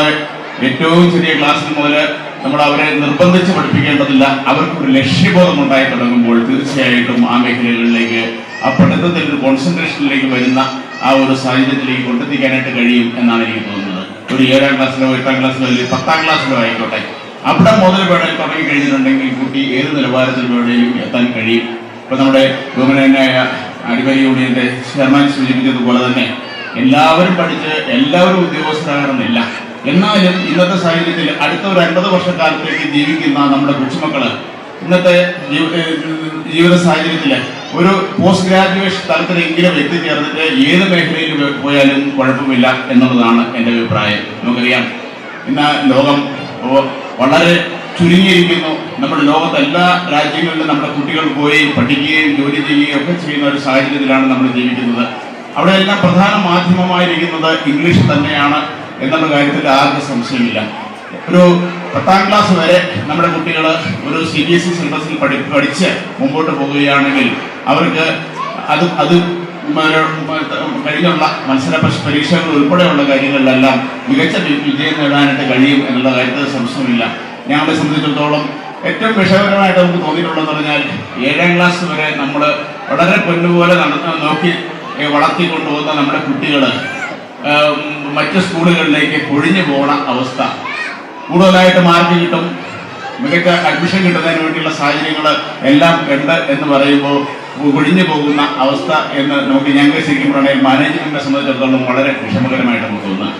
ഏറ്റവും ചെറിയ ക്ലാസ്സിൽ മുതൽ നമ്മൾ അവരെ നിർബന്ധിച്ച് പഠിപ്പിക്കേണ്ടതില്ല. അവർക്കൊരു ലക്ഷ്യബോധം ഉണ്ടായി തുടങ്ങുമ്പോൾ തീർച്ചയായിട്ടും ആ മേഖലകളിലേക്ക്, ആ പഠിത്തത്തിൽ ഒരു കോൺസെൻട്രേഷനിലേക്ക് വരുന്ന ആ ഒരു സാഹചര്യത്തിലേക്ക് കൊണ്ടെത്തിക്കാനായിട്ട് കഴിയും എന്നാണ് എനിക്ക് തോന്നുന്നത്. ഒരു 7ാം ക്ലാസ്സിലോ 8ാം ക്ലാസ്സിലോ അല്ലെങ്കിൽ 10ാം ക്ലാസ്സിലോ ആയിക്കോട്ടെ, അവിടെ മുതൽ വേണമെങ്കിൽ തുടങ്ങി കഴിഞ്ഞിട്ടുണ്ടെങ്കിൽ കുട്ടി ഏത് നിലവാരത്തിൽ വേണമെങ്കിലും എത്താൻ കഴിയും. ഇപ്പം നമ്മുടെ ബഹുമാന്യനായ അടിമരി യൂണിയന്റെ ചെയർമാൻ സൂചിപ്പിച്ചതുപോലെ തന്നെ എല്ലാവരും പഠിച്ച് എല്ലാവരും ഉദ്യോഗസ്ഥരാകണമെന്നില്ല. എന്നാലും ഇന്നത്തെ സാഹചര്യത്തിൽ അടുത്ത ഒരു 50 വർഷക്കാലത്തേക്ക് ജീവിക്കുന്ന നമ്മുടെ കൊച്ചുമക്കള് ഇന്നത്തെ ജീവിത സാഹചര്യത്തിൽ ഒരു പോസ്റ്റ് ഗ്രാജുവേഷൻ തലത്തിലെങ്കിലും എത്തിച്ചേർന്നിട്ട് ഏത് മേഖലയിൽ പോയാലും കുഴപ്പമില്ല എന്നുള്ളതാണ് എൻ്റെ അഭിപ്രായം. നമുക്കറിയാം ഇന്ന് ലോകം വളരെ ചുരുങ്ങിയിരിക്കുന്നു. നമ്മുടെ ലോകത്തെ എല്ലാ രാജ്യങ്ങളിലും നമ്മുടെ കുട്ടികൾ പോയി പഠിക്കുകയും ജോലി ചെയ്യുകയും ഒക്കെ ചെയ്യുന്ന ഒരു സാഹചര്യത്തിലാണ് നമ്മൾ ജീവിക്കുന്നത്. അവിടെയെല്ലാം പ്രധാന മാധ്യമമായിരിക്കുന്നത് ഇംഗ്ലീഷ് തന്നെയാണ് എന്നുള്ള കാര്യത്തിൽ ആർക്കും സംശയമില്ല. ഒരു 10ാം ക്ലാസ് വരെ നമ്മുടെ കുട്ടികൾ ഒരു CBSE സിലബസിൽ പഠിച്ച് മുമ്പോട്ട് പോവുകയാണെങ്കിൽ അവർക്ക് അത് കഴിഞ്ഞുള്ള മത്സര പരീക്ഷകൾ ഉൾപ്പെടെയുള്ള കാര്യങ്ങളിലെല്ലാം മികച്ച വിജയം നേടാനായിട്ട് കഴിയും എന്നുള്ള കാര്യത്തിൽ സംശയമില്ല. ഞങ്ങളെ സംബന്ധിച്ചിടത്തോളം ഏറ്റവും വിഷമകരമായിട്ട് നമുക്ക് തോന്നിയിട്ടുള്ളതെന്ന് പറഞ്ഞാൽ 7ാം ക്ലാസ് വരെ നമ്മൾ വളരെ പൊന്നുപോലെ നോക്കി വളർത്തിക്കൊണ്ടുപോകുന്ന നമ്മുടെ കുട്ടികൾ മറ്റ് സ്കൂളുകളിലേക്ക് പൊഴിഞ്ഞു പോകുന്ന അവസ്ഥ. കൂടുതലായിട്ട് മാർക്ക് കിട്ടും, മികച്ച അഡ്മിഷൻ കിട്ടുന്നതിന് വേണ്ടിയുള്ള സാഹചര്യങ്ങൾ എല്ലാം ഉണ്ട് എന്ന് പറയുമ്പോൾ ഒഴിഞ്ഞു പോകുന്ന അവസ്ഥ എന്ന് നമുക്ക് ഞങ്ങൾക്ക് ശരിക്കും പറഞ്ഞാൽ മാനേജ്മെന്റിനെ സംബന്ധിച്ചിടത്തോളം വളരെ വിഷമകരമായിട്ട് നമുക്ക് തോന്നുന്നു.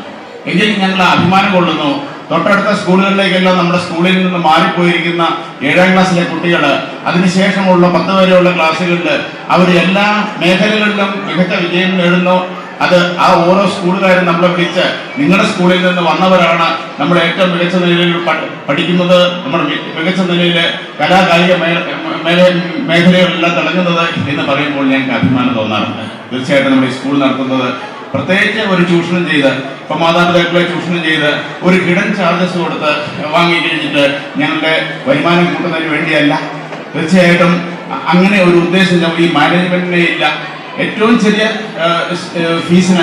എങ്കിലും ഞങ്ങൾ അഭിമാനം കൊള്ളുന്നു, തൊട്ടടുത്ത സ്കൂളുകളിലേക്കെല്ലാം നമ്മുടെ സ്കൂളിൽ നിന്ന് മാറിപ്പോയിരിക്കുന്ന 7ാം ക്ലാസ്സിലെ കുട്ടികൾ അതിനുശേഷമുള്ള 10 വരെയുള്ള ക്ലാസ്സുകളിൽ അവർ എല്ലാ മേഖലകളിലും മികച്ച വിജയം നേടുന്നു. അത് ആ ഓരോ സ്കൂളുകാരും നമ്മളെ വിളിച്ച് നിങ്ങളുടെ സ്കൂളിൽ നിന്ന് വന്നവരാണ് നമ്മൾ ഏറ്റവും മികച്ച നിലയിൽ പഠിക്കുന്നത്, നമ്മൾ മികച്ച നിലയിൽ കലാകായിക മേഖലകളിലെല്ലാം തിളങ്ങുന്നത് എന്ന് പറയുമ്പോൾ ഞങ്ങൾക്ക് അഭിമാനം തോന്നാറുണ്ട്. തീർച്ചയായിട്ടും നമ്മുടെ ഈ സ്കൂൾ നടത്തുന്നത് പ്രത്യേകിച്ച് ഒരു ചൂഷണം ചെയ്ത് ഇപ്പം മാതാപിതാക്കളെ ചൂഷണം ചെയ്ത് ഒരു ഹിഡൻ ചാർജസ് കൊടുത്ത് വാങ്ങിക്കഴിഞ്ഞിട്ട് ഞങ്ങളുടെ വരുമാനം കൂട്ടുന്നതിന് വേണ്ടിയല്ല. തീർച്ചയായിട്ടും അങ്ങനെ ഒരു ഉദ്ദേശം ഈ മാനേജ്മെന്റിനെ ഇല്ല. ഏറ്റവും ചെറിയ ഫീസിൽ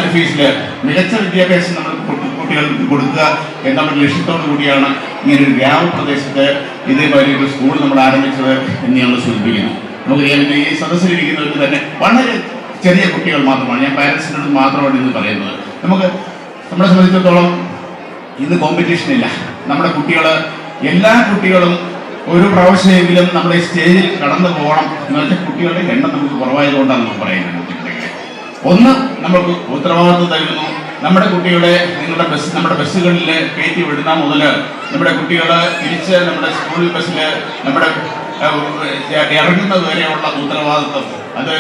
മികച്ച വിദ്യാഭ്യാസം നമ്മൾ കുട്ടികൾക്ക് കൊടുക്കുക എന്നുള്ള ലക്ഷ്യത്തോടു കൂടിയാണ് ഇങ്ങനെ ഒരു ഗ്രാമപ്രദേശത്ത് ഇതേമാതിരി ഒരു സ്കൂൾ നമ്മൾ ആരംഭിച്ചത് എന്ന് ഞങ്ങൾ സൂചിപ്പിക്കുന്നു. നമുക്കറിയാം ഈ സദസ്സിലിരിക്കുന്നവർക്ക് തന്നെ വളരെ ചെറിയ കുട്ടികൾ മാത്രമാണ്, ഞാൻ പാരൻസിനോട് മാത്രമാണ് ഇന്ന് പറയുന്നത്. നമ്മളെ സംബന്ധിച്ചിടത്തോളം ഇന്ന് കോമ്പറ്റീഷനില്ല. നമ്മുടെ കുട്ടികൾ എല്ലാ കുട്ടികളും ഒരു പ്രാവശ്യമെങ്കിലും നമ്മുടെ സ്റ്റേജിൽ കടന്നു പോകണം എന്ന് വെച്ചാൽ കുട്ടികളുടെ എണ്ണം നമുക്ക് കുറവായതുകൊണ്ടാണ് നമുക്ക് പറയുന്നത്. ഒന്ന് നമുക്ക് ഉത്തരവാദിത്വം തരുന്നു. നമ്മുടെ കുട്ടികളെ നമ്മുടെ ബസ്സുകളിൽ കയറ്റി വിടുന്ന മുതൽ നമ്മുടെ കുട്ടികൾ തിരിച്ച് നമ്മുടെ സ്കൂൾ ബസ്സിൽ നമ്മുടെ ഇറങ്ങുന്നത് വരെയുള്ള ഉത്തരവാദിത്വം അത്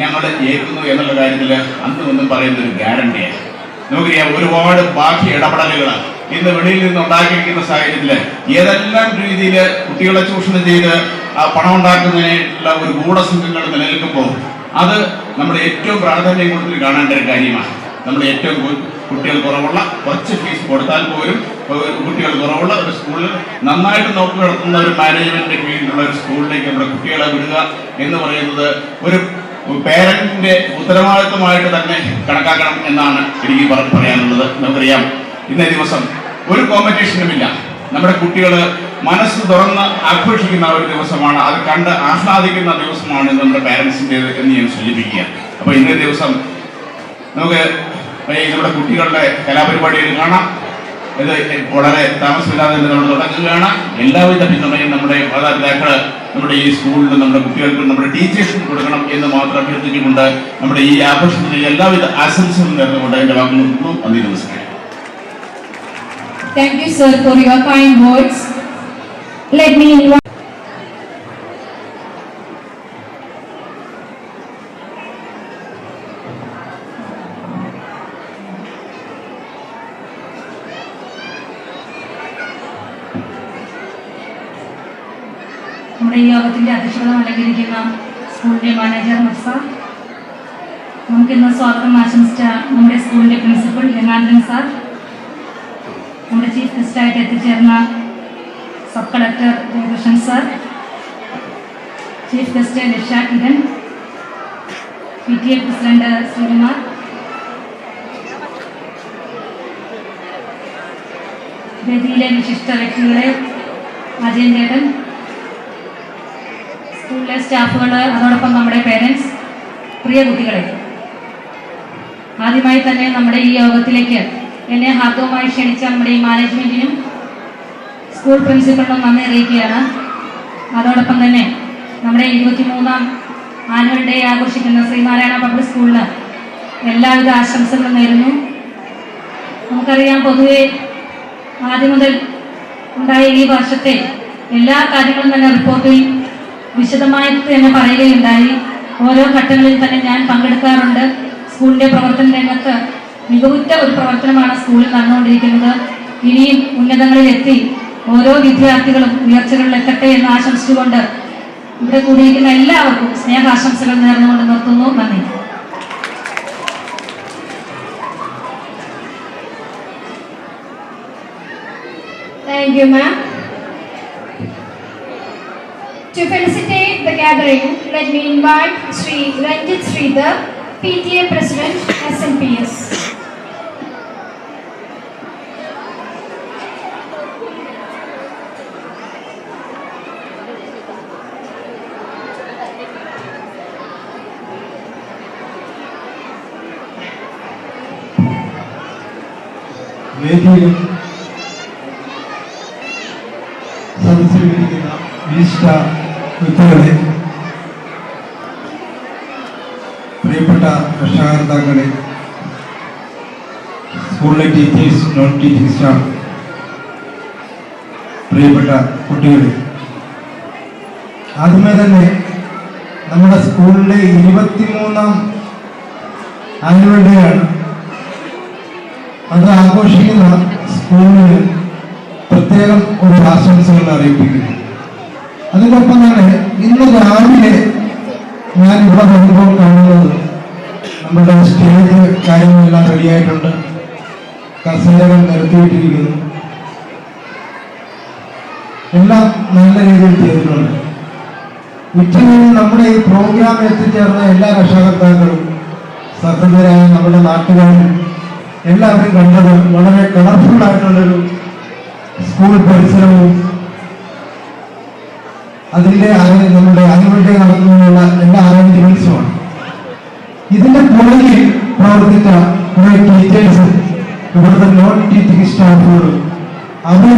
ഞങ്ങൾ ഏൽക്കുന്നു എന്നുള്ള കാര്യത്തിൽ അന്നും പറയുന്ന ഒരു ഗ്യാരണ്ടിയാണ്. നമുക്കറിയാം ഒരുപാട് ബാക്കി ഇടപെടലുകൾ ഇന്ന് വെളിയിൽ നിന്ന് ഉണ്ടാക്കിയിരിക്കുന്ന സാഹചര്യത്തിൽ ഏതെല്ലാം രീതിയിൽ കുട്ടികളെ ചൂഷണം ചെയ്ത് പണം ഉണ്ടാക്കുന്നതിനുള്ള ഒരു ഗൂഢസംഘങ്ങൾ നിലനിൽക്കുമ്പോൾ അത് നമ്മൾ ഏറ്റവും പ്രാധാന്യം കൊടുത്ത് കാണേണ്ട ഒരു കാര്യമാണ്. നമ്മൾ ഏറ്റവും കുട്ടികൾ കുറവുള്ള കുറച്ച് ഫീസ് കൊടുത്താൽ പോലും കുട്ടികൾ കുറവുള്ള ഒരു സ്കൂളിൽ നന്നായിട്ട് നോക്കി നടത്തുന്ന ഒരു മാനേജ്മെന്റിന്റെ കീഴിലുള്ള ഒരു സ്കൂളിലേക്ക് നമ്മുടെ കുട്ടികളെ വിടുക എന്ന് പറയുന്നത് ഒരു പേരന്റിന്റെ ഉത്തരവാദിത്വമായിട്ട് തന്നെ കണക്കാക്കണം എന്നാണ് എനിക്ക് പറയാനുള്ളത്. നമുക്കറിയാം ഇന്നേ ദിവസം ഒരു കോമ്പറ്റീഷനുമില്ല. നമ്മുടെ കുട്ടികൾ മനസ്സ് തുറന്ന് ആഘോഷിക്കുന്ന ഒരു ദിവസമാണ്, അത് കണ്ട് ആഹ്ലാദിക്കുന്ന ദിവസമാണ് നമ്മുടെ പാരൻസിൻ്റേത് എന്ന് ഞാൻ സൂചിപ്പിക്കുക. അപ്പോൾ ഇന്നേ ദിവസം നമുക്ക് നമ്മുടെ കുട്ടികളുടെ കലാപരിപാടികൾ കാണാം. ഇത് വളരെ താമസമില്ലാതെ നമ്മൾ തുടങ്ങുകയാണ്. എല്ലാവിധ പിന്തുണയും നമ്മുടെ മാതാപിതാക്കൾ നമ്മുടെ ഈ സ്കൂളിൽ നമ്മുടെ കുട്ടികൾക്കും നമ്മുടെ ടീച്ചേഴ്സിനും കൊടുക്കണം എന്ന് മാത്രം അഭ്യർത്ഥിച്ചുകൊണ്ട് നമ്മുടെ ഈ ആഘോഷത്തിന് എല്ലാവിധ ആശംസകളും നേർന്നുകൊണ്ട് എൻ്റെ വാക്കുകൾ നിർത്തുന്നു. നന്ദി, നമസ്കാരം. Thank you, sir, for your kind words. Let me invite നമ്മുടെ ഈ യോഗത്തിൻ്റെ അധ്യക്ഷത അലങ്കരിക്കുന്ന സ്കൂളിൻ്റെ മാനേജർ മർസ, നമുക്കിന്ന് സ്വാഗതം ആശംസിച്ച നമ്മുടെ സ്കൂളിൻ്റെ പ്രിൻസിപ്പൽ ഗംഗാധരൻ സാർ, നമ്മുടെ ചീഫ് ഗസ്റ്റായിട്ട് എത്തിച്ചേർന്ന sub collector Jayakrishnan sir, chief guest Laksha Kiran, PTA president Sreekumar, വേദിയിലെ വിശിഷ്ട വ്യക്തികളെ, അജയൻ ചേട്ടൻ, സ്കൂളിലെ സ്റ്റാഫുകൾ, അതോടൊപ്പം നമ്മുടെ പേരൻസ്, പ്രിയ കുട്ടികളെ, ആദ്യമായി തന്നെ നമ്മുടെ ഈ യോഗത്തിലേക്ക് എന്നെ ഹാർദവമായി ക്ഷണിച്ച നമ്മുടെ ഈ മാനേജ്മെന്റിനും സ്കൂൾ പ്രിൻസിപ്പളിനും നന്ദി അറിയിക്കുകയാണ്. അതോടൊപ്പം തന്നെ നമ്മുടെ 23ാം ആനുവൽ ഡേ ആഘോഷിക്കുന്ന ശ്രീനാരായണ പബ്ലിക് സ്കൂളിന് എല്ലാവിധ ആശംസകളും നേരുന്നു. നമുക്കറിയാം, പൊതുവെ ആദ്യം മുതൽ ഉണ്ടായ ഈ വർഷത്തെ എല്ലാ കാര്യങ്ങളും തന്നെ റിപ്പോർട്ടിൽ വിശദമായി തന്നെ പറയുകയുണ്ടായി. ഓരോ ഘട്ടങ്ങളിൽ തന്നെ ഞാൻ പങ്കെടുക്കാറുണ്ട്. സ്കൂളിൻ്റെ പ്രവർത്തന രംഗത്ത് മികവുറ്റ ഒരു പ്രവർത്തനമാണ് സ്കൂളിൽ നടന്നുകൊണ്ടിരിക്കുന്നത്. ഇനിയും ഉന്നതങ്ങളിലെത്തി ഓരോ വിദ്യാർത്ഥികളും ഉയർച്ചകളിലെത്തട്ടെ എന്ന് ആശംസിച്ചുകൊണ്ട് ഇവിടെ കൂടിയിരിക്കുന്ന എല്ലാവർക്കും സ്നേഹാശംസകൾ നേർന്നുകൊണ്ട് നിർത്തുന്നു. നന്ദി. Thank you, ma'am. To felicitate the gathering, let me invite Sri Ranjit Sridhar, PTA President, SNPS. വേദിയിലും സദസ്സിലിരിക്കുന്ന വിശിഷ്ട വ്യക്തികളെ, പ്രിയപ്പെട്ട രക്ഷാകർത്താക്കളെ, സ്കൂളിലെ ടീച്ചേഴ്സ്, നോൺ ടീച്ചിങ് സ്റ്റാഫ്, പ്രിയപ്പെട്ട കുട്ടികളെ, ആദ്യമേ തന്നെ നമ്മുടെ സ്കൂളിലെ 23ാം ആനുവൽ ഡേ ആണ്. അത് ആഘോഷിക്കുന്ന സ്കൂളിന് പ്രത്യേകം ഒരു ആശംസകൾ അറിയിപ്പിക്കുന്നു. അതിനൊപ്പം തന്നെ ഇന്ന് രാവിലെ ഞാൻ ഇവിടെ വന്നപ്പോൾ കാണുന്നത് നമ്മുടെ സ്റ്റേജ് കാര്യങ്ങളെല്ലാം റെഡിയായിട്ടുണ്ട്. കസേരകൾ നിരത്തിയിട്ടിരിക്കുന്നു. എല്ലാം നല്ല രീതിയിൽ ചെയ്തിട്ടുണ്ട്. ഉച്ചകഴിഞ്ഞ് നമ്മുടെ ഈ പ്രോഗ്രാം എത്തിച്ചേർന്ന എല്ലാ രക്ഷാകർത്താക്കളും, സഹൃദയരായ നമ്മുടെ നാട്ടുകാരും എല്ലാവരും കണ്ടത് വളരെ കളർഫുൾ ആയിട്ടുള്ളൊരു സ്കൂൾ പരിസരവും അതിൻ്റെ നമ്മുടെ ആനുവൽ ഡേ നടത്തുന്നതിനുള്ള എല്ലാ അറേഞ്ച്മെന്റ്സുമാണ്. ഇതിന്റെ പുറകിൽ പ്രവർത്തിച്ച കുറെ ടീച്ചേഴ്സ്, ഇവിടുത്തെ നോൺ ടീച്ചിങ് സ്റ്റാഫുകളും അവർ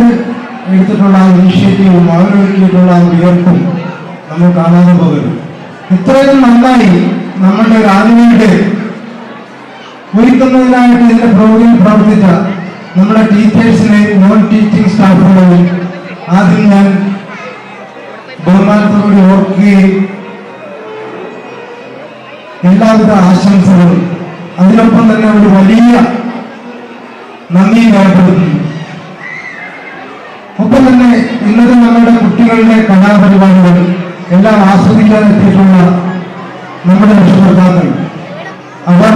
എടുത്തിട്ടുള്ള ആ ഇനിഷ്യേറ്റീവും അവരൊരുക്കിയിട്ടുള്ള ആ വിയർപ്പും നമ്മൾ കാണാതെ പോകരുത്. ഇത്രയും നന്നായി നമ്മളുടെ ഒരു ആനുവൽ ഡേ ഒരുക്കുന്നതിനായിട്ട് ഇതിന്റെ പുറകിൽ പ്രവർത്തിച്ച നമ്മുടെ ടീച്ചേഴ്സിനെ, നോൺ ടീച്ചിങ് സ്റ്റാഫുകളെയും ആദ്യം ഞാൻ ബഹുമാനത്തോടുകൂടി ഓർക്കുകയും എല്ലാവിധ ആശംസകളും അതിനൊപ്പം തന്നെ ഒരു വലിയ നന്ദി രേഖപ്പെടുത്തുന്നു. ഒപ്പം തന്നെ ഇന്നത്തെ നമ്മുടെ കുട്ടികളുടെ കലാപരിപാടികൾ എല്ലാം ആസ്വദിക്കാൻ എത്തിയിട്ടുള്ള നമ്മുടെ രക്ഷകർത്താക്കൾ, അവർ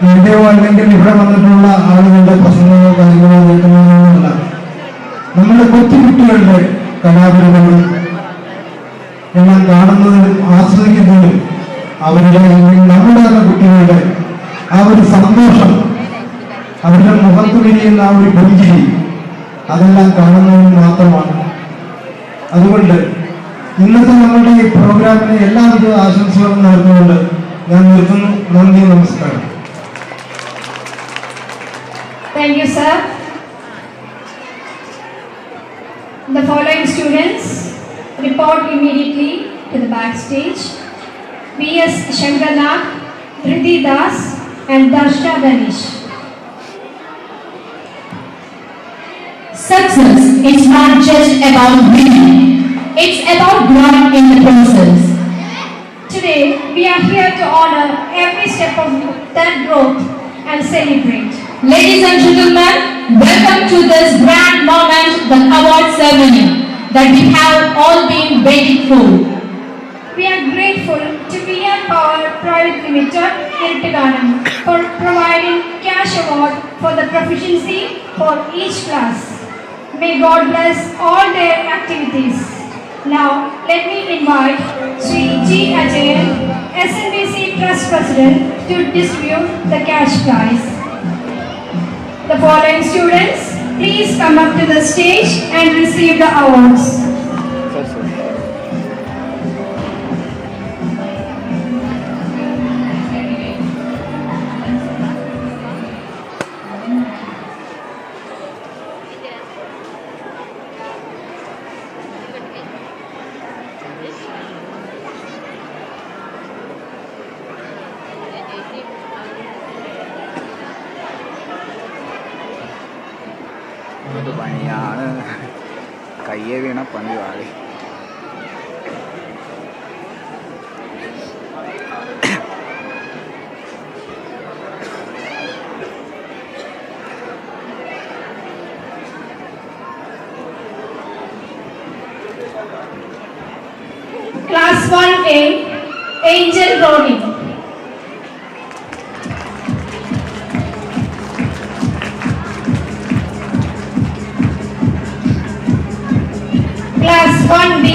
എവിടെയോ അല്ലെങ്കിൽ ഇവിടെ വന്നിട്ടുള്ള ആളുകളുടെ പ്രസംഗങ്ങളോ കാര്യങ്ങളോ കേൾക്കുന്നതല്ല, നമ്മുടെ കൊച്ചുകുട്ടികളുടെ കലാപരിപാടി എല്ലാം കാണുന്നതിനും ആസ്വദിക്കുന്നതിനും അവരുടെ നമ്മുടെ തന്നെ കുട്ടികളുടെ ആ ഒരു സന്തോഷം, അവരുടെ മുഖത്ത് വിരിയുന്ന ആ ഒരു പുഞ്ചിരി, അതെല്ലാം കാണുന്നതിന് മാത്രമാണ്. അതുകൊണ്ട് ഇന്നത്തെ നമ്മളുടെ ഈ പ്രോഗ്രാമിന് എല്ലാവിധ ആശംസകളും നേർന്നുകൊണ്ട് ഞാൻ നിർത്തുന്നു. നന്ദി, നമസ്കാരം. Thank you, sir. The following students report immediately to the backstage. V.S. Shankarnath, Riddhi Das, and Darsha Danish. Success is not just about winning, it's about growing in the process. Today, we are here to honor every step of that growth and celebrate. Ladies and gentlemen, welcome to this grand moment, the award ceremony that we have all been waiting for. We are grateful to PR Power Private Limited, Irtiganam, for providing cash award for the proficiency for each class. May God bless all their activities. Now, let me invite Sri G. Ajayan, SNBC Trust President, to distribute the cash prize. The following students, please come up to the stage and receive the awards. എന്ത് പണിയാണ്, കയ്യെ വീണ പണി വാളി. Class 1A, Angel Ronnie. Class 1B,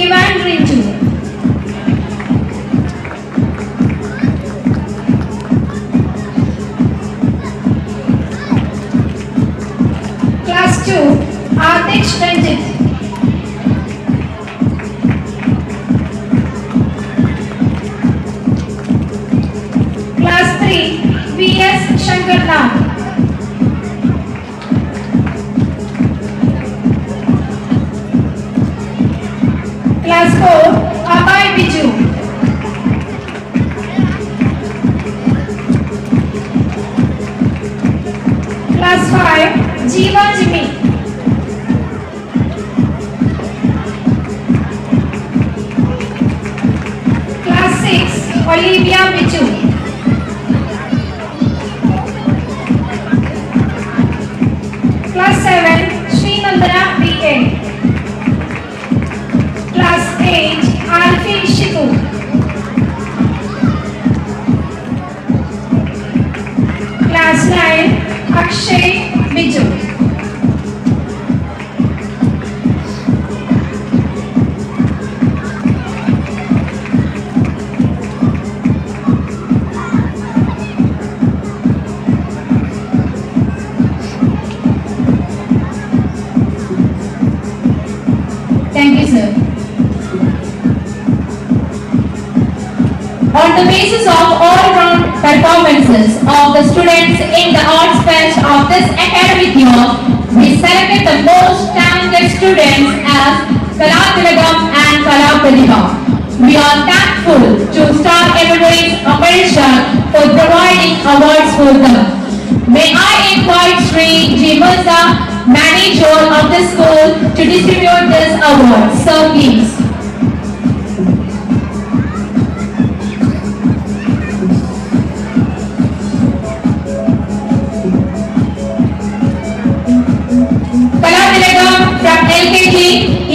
Ivan Ritu. Class 2, Atish Ranjit. Class 3, V.S. Shankarnath. Class 4, Abhay Biju. Class 5, Jeeva Jimmy. Class 6, Olivia Bichu. Class 7, Srinandana B.A. Class 8, Alfie Shiku. Class 9, Akshay Biju. Thank you, sir. On the basis of all-round performances of the students in the Arts Fest of this academic year, we selected the most talented students as Kalatilagam and Kalapradhiba. We are thankful to Star Emirates Malaysia for providing awards for them. May I invite Sri G. Mirza, manager of the school, to distribute this award. Sir, please. Kalatilagam from LKG,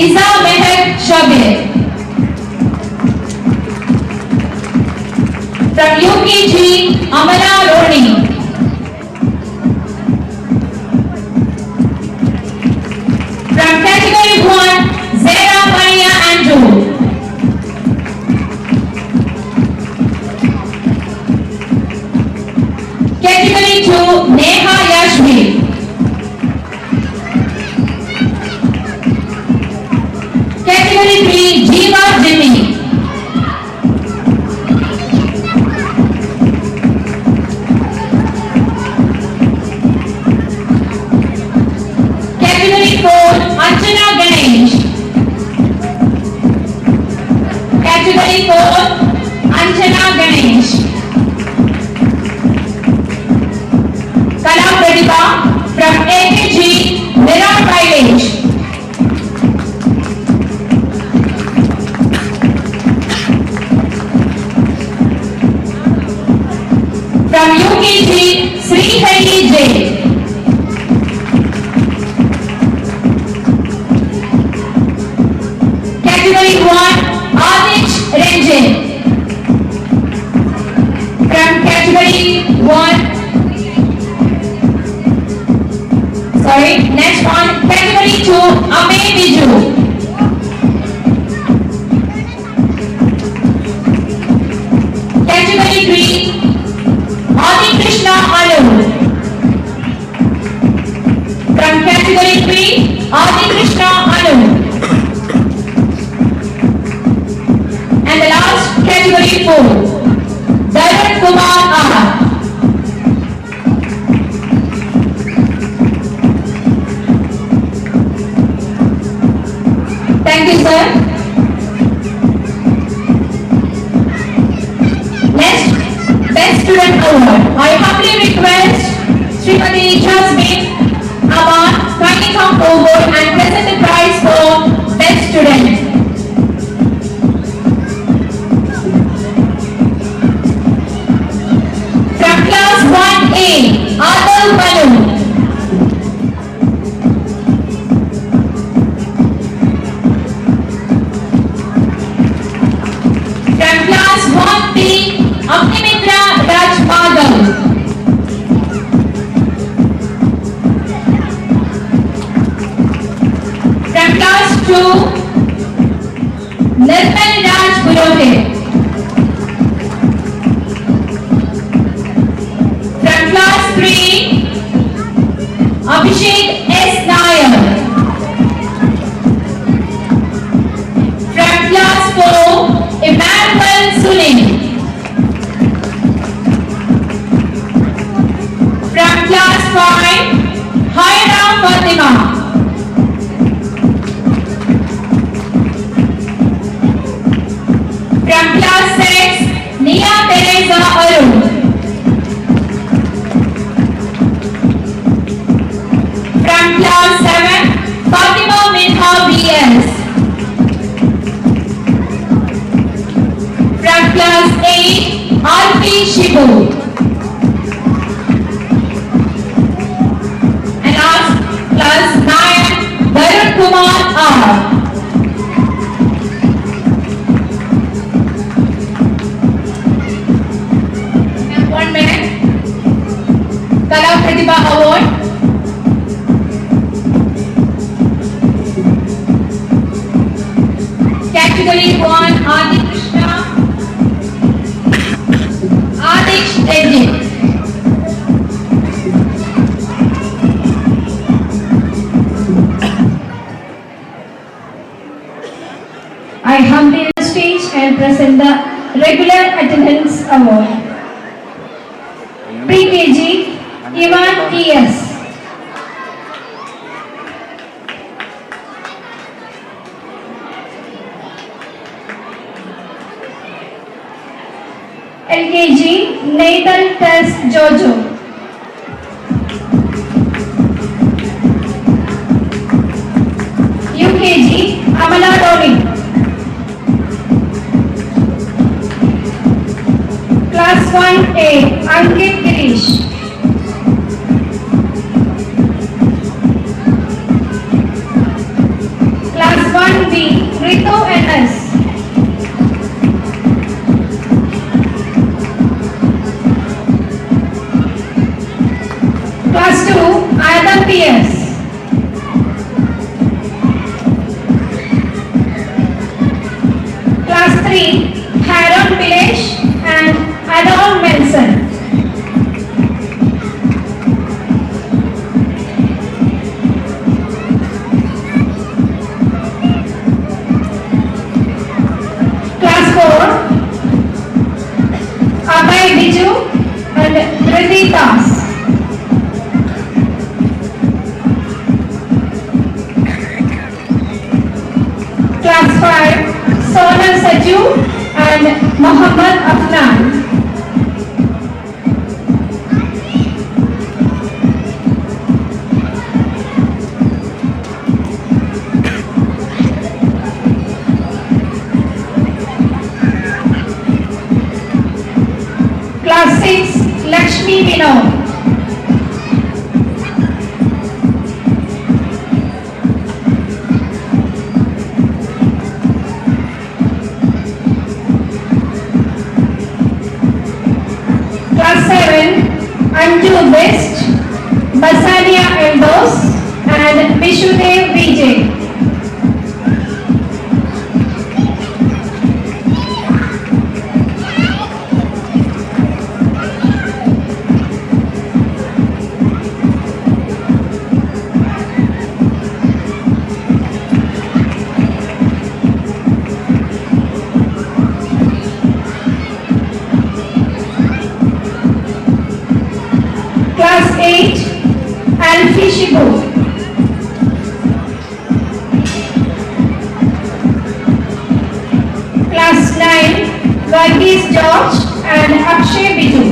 Isa Meher Shabir. From UKG, Amala Roni. From category 1, Zara Maria Andrew. Category 2, Neha Yashvi. Category 3, Jeeva Jimmy. Category 4, Anjana Ganesh. Category 4, Anjana Ganesh. Kalapradhiba from AKG, Mira Kailash. From UKG, Sri Hari J. Category 1, Adish Ranjan. From category 1, next one, category 2, Ame Biju. Category 3, Adi Krishna Anu. From category 3, Adi Krishna Anu. And the last, category 4, Dharan Kumar Aha. Thank you, sir. Next, Best Student Award. I humbly request Srimati Jasmine Aman, kindly 8, Arfi Shibu. And last, class 9, Varun Kumar R. And 1 minute. Kala Pratibha Award. Category 1, Adi Krishna, Adish Reddy. I humbly the stage and present the regular attendance award. Pre-KG, Ivan E.S. LKG, Nathan Tess Jojo. UKG, Amala Doni. Class 1A, Ankit Girish. Class 1B, Ritu NS. Class 2, Adam PS. Class 3, Haron Bilesh and Adon Benson. Class 4, Abhay Biju and Riddhi Das. Class 5, Sonal Saju and Muhammad Afnan. Class 6, Lakshmi Vinod. Class 7, Anju West, Basania Eldos and Vishudev Vijay. Class 8, Alfie Shibu. Class 9, Varghese George and Akshay Biju.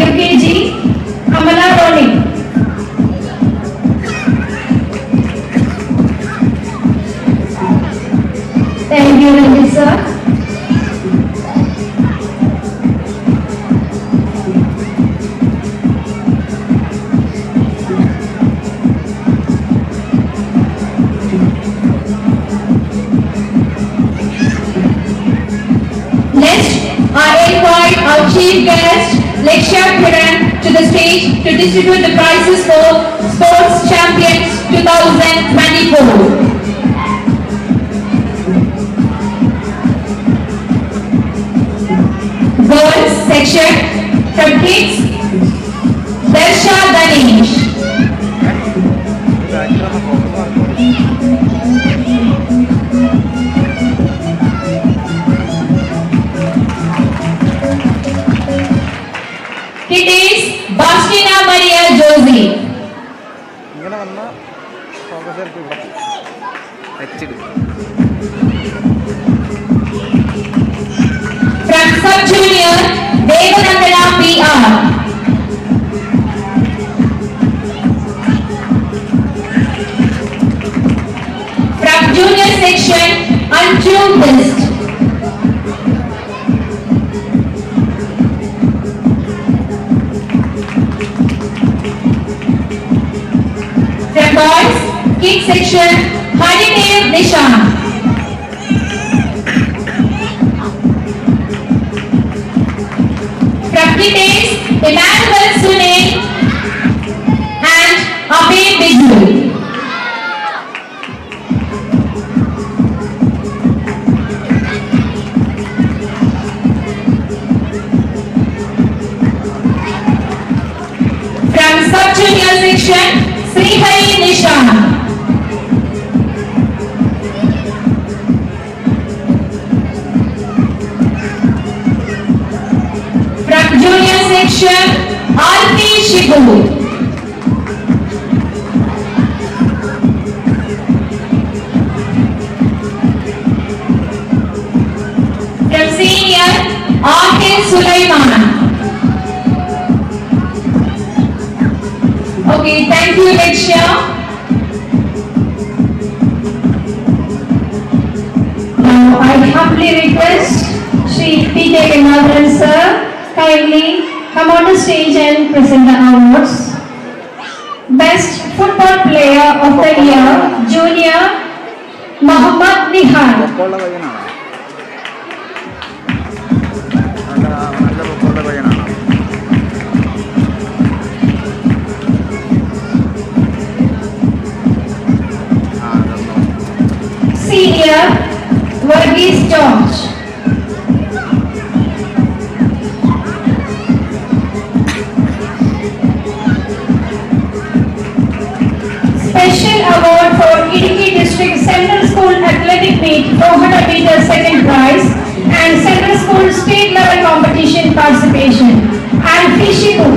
UKG, Amala Roni. Thank you, Ranjit sir. Next, I invite our chief guest, Lakshya Kiran, to the stage to distribute the prizes for Sports Champions 2024. Girls section from kids, Darsha Ganesh. Kiddies, Bastina Maria Josie. ഇങ്ങനെ വന്ന focus എടുത്ത് ഇവിടെ വെച്ചിട്ട് Devanandana PR. From junior section, Anju Best. From boys, kids section, Haridev Nishan. From kiddies, Emmanuel Sunil and Abhay Biju. From sub-junior section, Srihari Nishan. From junior section, Arti Shibu. From senior, Ahil Sulaiman. Okay, thank you, Lakshya. Now I humbly request Shri P.K. Gangadharan sir kindly come on the stage and present the awards. Best Football Player of the Year, Junior, Muhammad Nihal. പൊക്കമുള്ള പയ്യനാണോ? നല്ല പൊക്കമുള്ള പയ്യനാണോ? Senior, Verghese George. Special award for Idukki District Central School Athletic Meet 400 meters second prize and Central School State Level Competition participation. And Fishiku.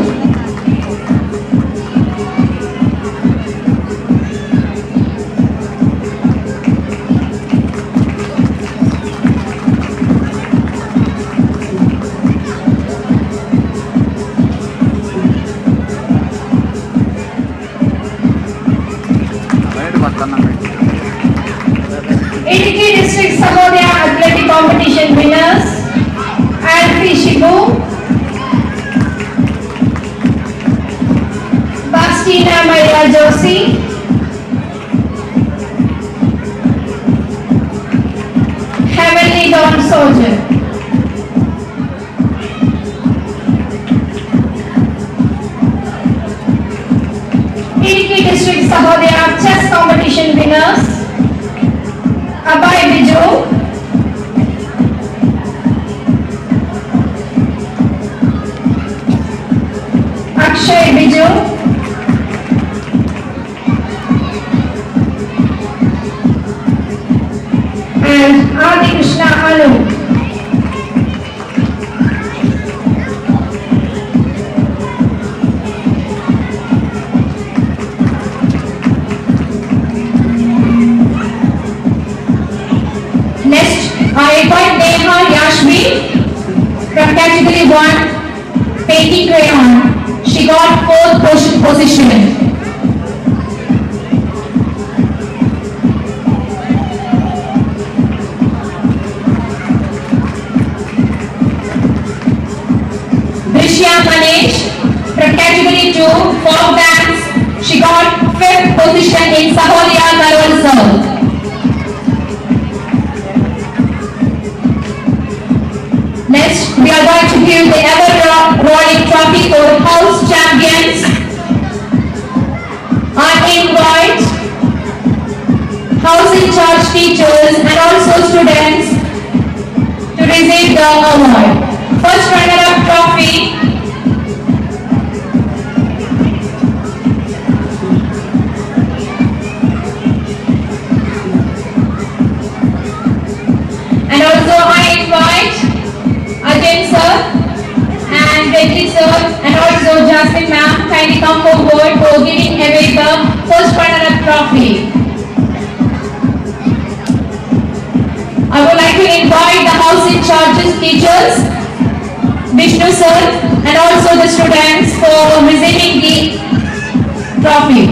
അവനൊരു 10 കഴിച്ചു. Idukki District Sahodaya Athletic Competition winners and Fishiku. Bastina Maria Joshi. Heavenly Dawn Soldier. Idukki District Sahodaya Chess Competition winners Abhay Biju, Akshay Biju, and Adi Krishna Anu. Next, I invite Neha Yashvi from category 1, painting crayon. She got 4th position. Drishya Manesh from category 2, folk dance. She got 5th position in Sahodaya Karol. Next, we are going to give the ever-rolling trophy for house champions. I invite house in charge teachers and also students to receive the award. First runner-up trophy and also I invite Ajay sir and Reddy sir and also Jasmine ma'am kindly come forward for giving away the first runner-up trophy. I would like to invite the house in charges teachers Vishnu sir and also the students for receiving the trophy.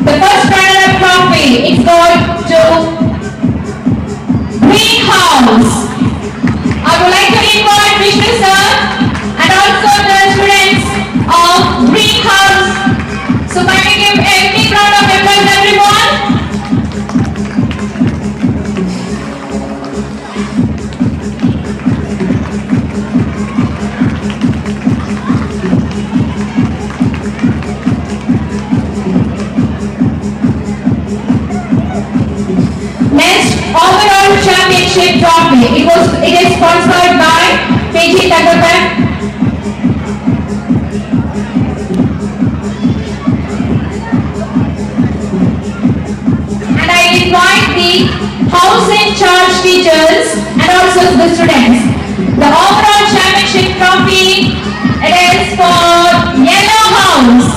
The first runner-up trophy is going to Greenhouse. I would like to invite Vishnu sir and also the students of Greenhouse. So can we give a big round of applause, everyone? Next, overall championship trophy. It is sponsored by PG Tagapan. And I invite the house in charge teachers and also the students. The overall championship trophy, it is for Yellow House.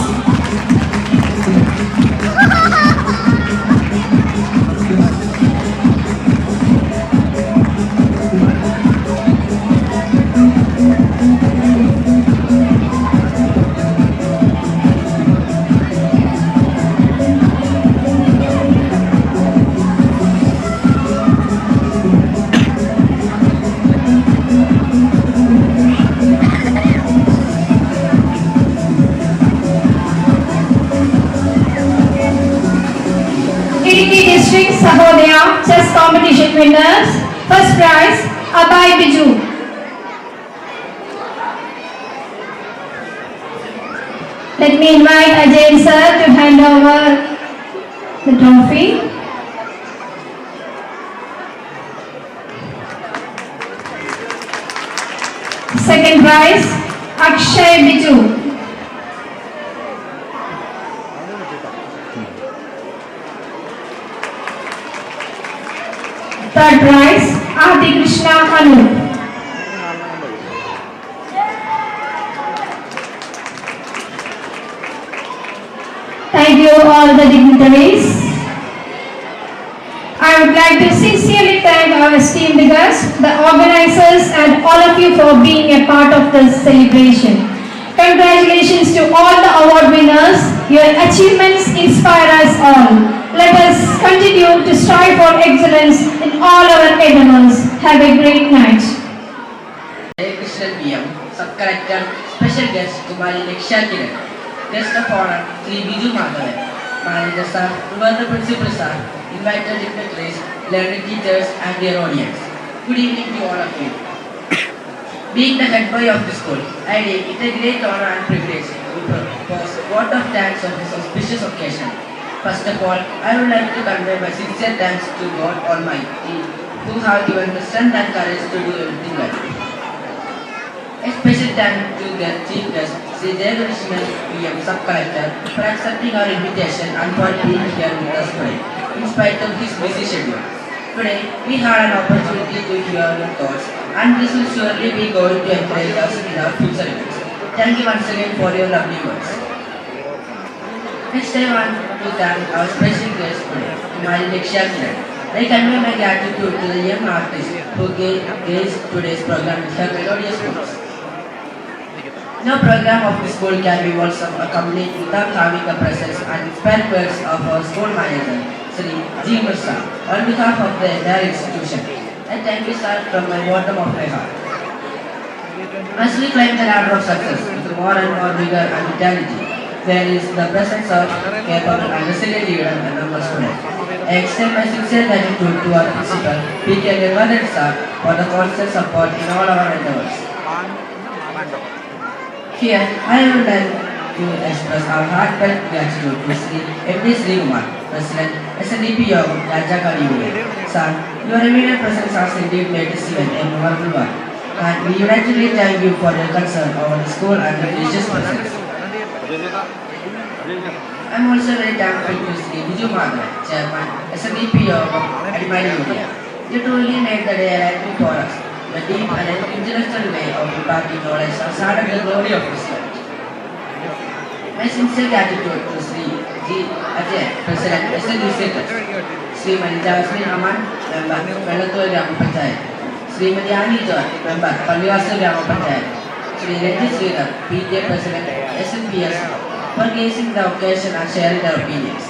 Idiki District Sahodaya Chess Competition winners. First prize, Abhay Biju. Let me invite Ajay sir to hand over the trophy. Second prize, Akshay Biju. Third prize, Adi Krishna Anu. Thank you all the dignitaries. I would like to sincerely thank our esteemed guests, the organizers and all of you for being a part of this celebration. Congratulations to all the award winners. Your achievements inspire us all. Let us continue to strive for excellence in all our endeavors. Have a great night. Krishnan PM, Sub-Collector, Special Guest Kumari Leksha Kiran, Guest of Honor Sri Biju Madhavan, Manager Sir, the Principal Sir, invited dignitaries, learned teachers and their audience. Good evening to all of you. Being the head boy of the school, I deem it a great honor and privilege to propose a vote of thanks on this auspicious occasion. First of all, I would like to convey my sincere thanks to God Almighty, who have given me strength and courage to do everything well. A special thanks to the Chief Guest, Sri Jayagurishman PM Sub-Collector, for accepting our invitation and for being here with us today, in spite of his busy schedule. Today, we had an opportunity to hear your thoughts, and this will surely be going to encourage us in our future events. Thank you once again for your lovely words. Next, I want to thank our special guest today, Kumari Leksha Kiran. I convey my gratitude to the young artist who graced today's program with her melodious voice. No program of the school can be wholesome or complete without having the presence and inspired words of our school manager, Sri G. Mursa, on behalf of the entire institution. I thank you, sir, from my bottom of my heart. As we climb the ladder of success with more and more vigor and vitality, there is the presence of capable and resilient leader and number students. I extend my sincere gratitude to our principal, P.K. Nirmadan sir, for the constant support in all our endeavors. Here, I would like to express our heartfelt gratitude to Sri M.D. Sri Kumar, President, SNDP of Rajakali Union. Sir, your immediate presence has indeed made this event a memorable one, and we unitedly thank you for your concern over the school and the religious presence. I am also very thankful to Sri Biju Madhavan, Chairman, SNDP of Adimari Union. You truly made the day a lightning for us. The deep and intellectual way of imparting knowledge has added the glory of this life. My sincere gratitude to Sri G. Ajay, President, SNDC Trust, Sri Jasmine Aman, Member, Vellathur Gram Panchayat, Srimati Ani John, Member, Pallivasal Grama Panchayat, Sri Ranjit Sridhar, PTA President, SNPS, for gracing the occasion and sharing their opinions.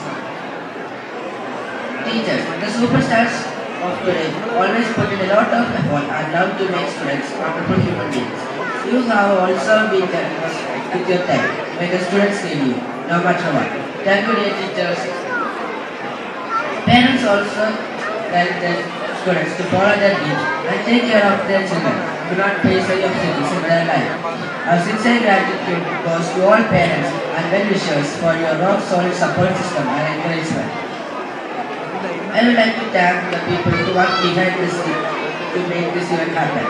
Teachers, the superstars of today always put in a lot of effort and love to make students wonderful human beings. You have also been generous with your time when the students need you, no matter what. Thank you, dear teachers. Parents also help their students to follow their dreams and take care of their children. Do not face any obstacles in their life. Our sincere gratitude goes to all parents and well-wishers for your rock-solid support system and encouragement. I would like to thank the people who work behind this team to make this event happen.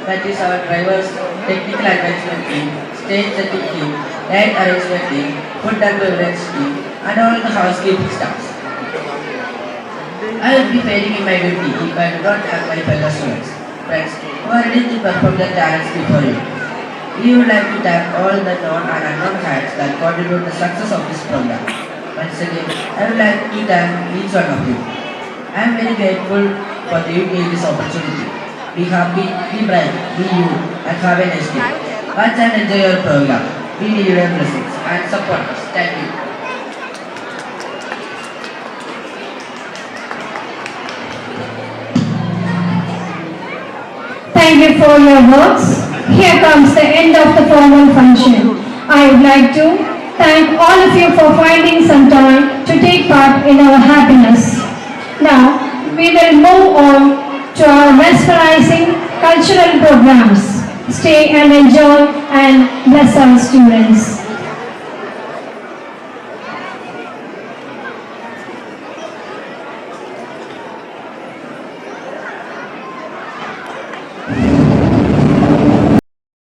That is our drivers, technical advancement team, stage setting team, light arrangement team, food and beverage team, and all the housekeeping staffs. I will be failing in my duty if I do not have my fellow students, friends, who are ready to perform their talents before you. We would like to thank all the known and unknown hands that contribute to the success of this program. Once again, I would like to thank each one of you. I am very grateful for giving me this opportunity. Be happy, be bright, be you, and have a nice day. Watch and enjoy your program. We need your blessings and support us. Thank you. Thank you for your words. Here comes the end of the formal function. I would like to thank all of you for finding some time to take part in our happiness. Now, we will move on to our mesmerizing cultural programs. Stay and enjoy and bless our students.